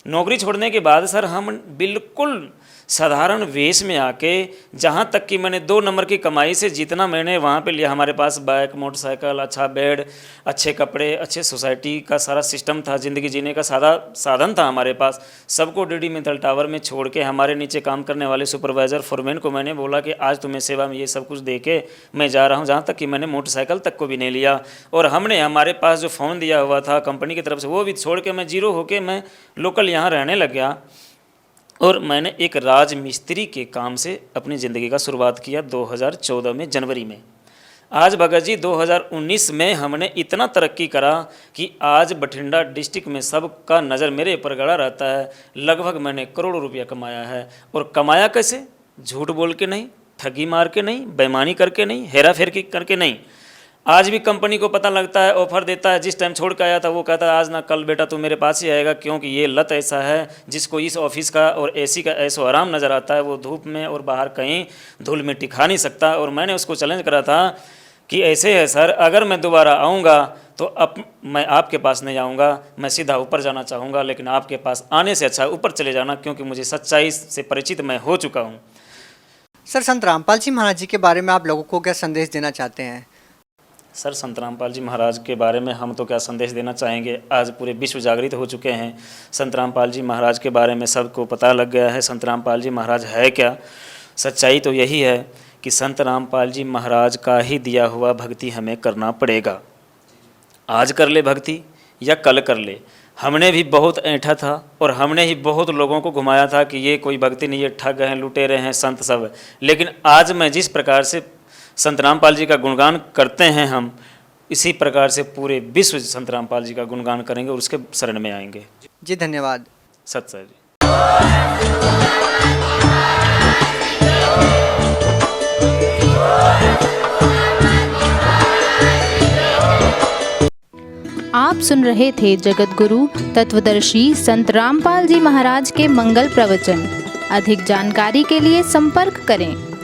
नौकरी छोड़ने के बाद सर हम बिल्कुल साधारण वेश में आके, जहाँ तक कि मैंने 2 नंबर की कमाई से जितना मैंने वहाँ पे लिया, हमारे पास बाइक, मोटरसाइकिल, अच्छा बेड, अच्छे कपड़े, अच्छे सोसाइटी का सारा सिस्टम था, ज़िंदगी जीने का सादा साधन था हमारे पास। सबको डीडी मित्तल टावर में छोड़ के हमारे नीचे काम करने वाले सुपरवाइज़र फोरमैन को मैंने बोला कि आज तुम्हें सेवा में ये सब कुछ दे के मैं जा रहा हूँ, जहाँ तक कि मैंने मोटरसाइकिल तक को भी नहीं लिया। और हमने हमारे पास जो फ़ोन दिया हुआ था कंपनी की तरफ से वो भी छोड़ के मैं जीरो होके मैं लोकल यहाँ रहने लग गया। और मैंने एक राज मिस्त्री के काम से अपनी ज़िंदगी का शुरुआत किया 2014 में जनवरी में। आज भगत जी 2019 में हमने इतना तरक्की करा कि आज बठिंडा डिस्ट्रिक्ट में सबका नज़र मेरे ऊपर गड़ा रहता है। लगभग मैंने करोड़ों रुपया कमाया है। और कमाया कैसे? झूठ बोल के नहीं, ठगी मार के नहीं, बेईमानी करके नहीं, हेरा फेरी करके नहीं। आज भी कंपनी को पता लगता है, ऑफर देता है, जिस टाइम छोड़ के आया था वो कहता है आज ना कल बेटा तू मेरे पास ही आएगा, क्योंकि ये लत ऐसा है जिसको इस ऑफिस का और एसी का ऐसो आराम नज़र आता है, वो धूप में और बाहर कहीं धूल में टिका नहीं सकता। और मैंने उसको चैलेंज करा था कि ऐसे है सर, अगर मैं दोबारा आऊँगा तो अब मैं आपके पास नहीं आऊँगा, मैं सीधा ऊपर जाना चाहूँगा, लेकिन आपके पास आने से अच्छा ऊपर चले जाना, क्योंकि मुझे सच्चाई से परिचित मैं हो चुका हूँ। सर, संत रामपाल जी महाराज जी के बारे में आप लोगों को क्या संदेश देना चाहते हैं? सर, संत रामपाल जी महाराज के बारे में हम तो क्या संदेश देना चाहेंगे। आज पूरे विश्व जागृत हो चुके हैं। संत रामपाल जी महाराज के बारे में सबको पता लग गया है संत रामपाल जी महाराज है क्या। सच्चाई तो यही है कि संत रामपाल जी महाराज का ही दिया हुआ भक्ति हमें करना पड़ेगा। आज कर ले भक्ति या कल कर ले। हमने भी बहुत ऐंठा था और हमने ही बहुत लोगों को घुमाया था कि ये कोई भक्ति नहीं है, ठग हैं, लुटेरे हैं, संत सब। लेकिन आज मैं जिस प्रकार से संत रामपाल जी का गुणगान करते हैं, हम इसी प्रकार से पूरे विश्व संत रामपाल जी का गुणगान करेंगे और उसके शरण में आएंगे। जी धन्यवाद। सत सर जी। आप सुन रहे थे जगत गुरु तत्वदर्शी संत रामपाल जी महाराज के मंगल प्रवचन। अधिक जानकारी के लिए संपर्क करें।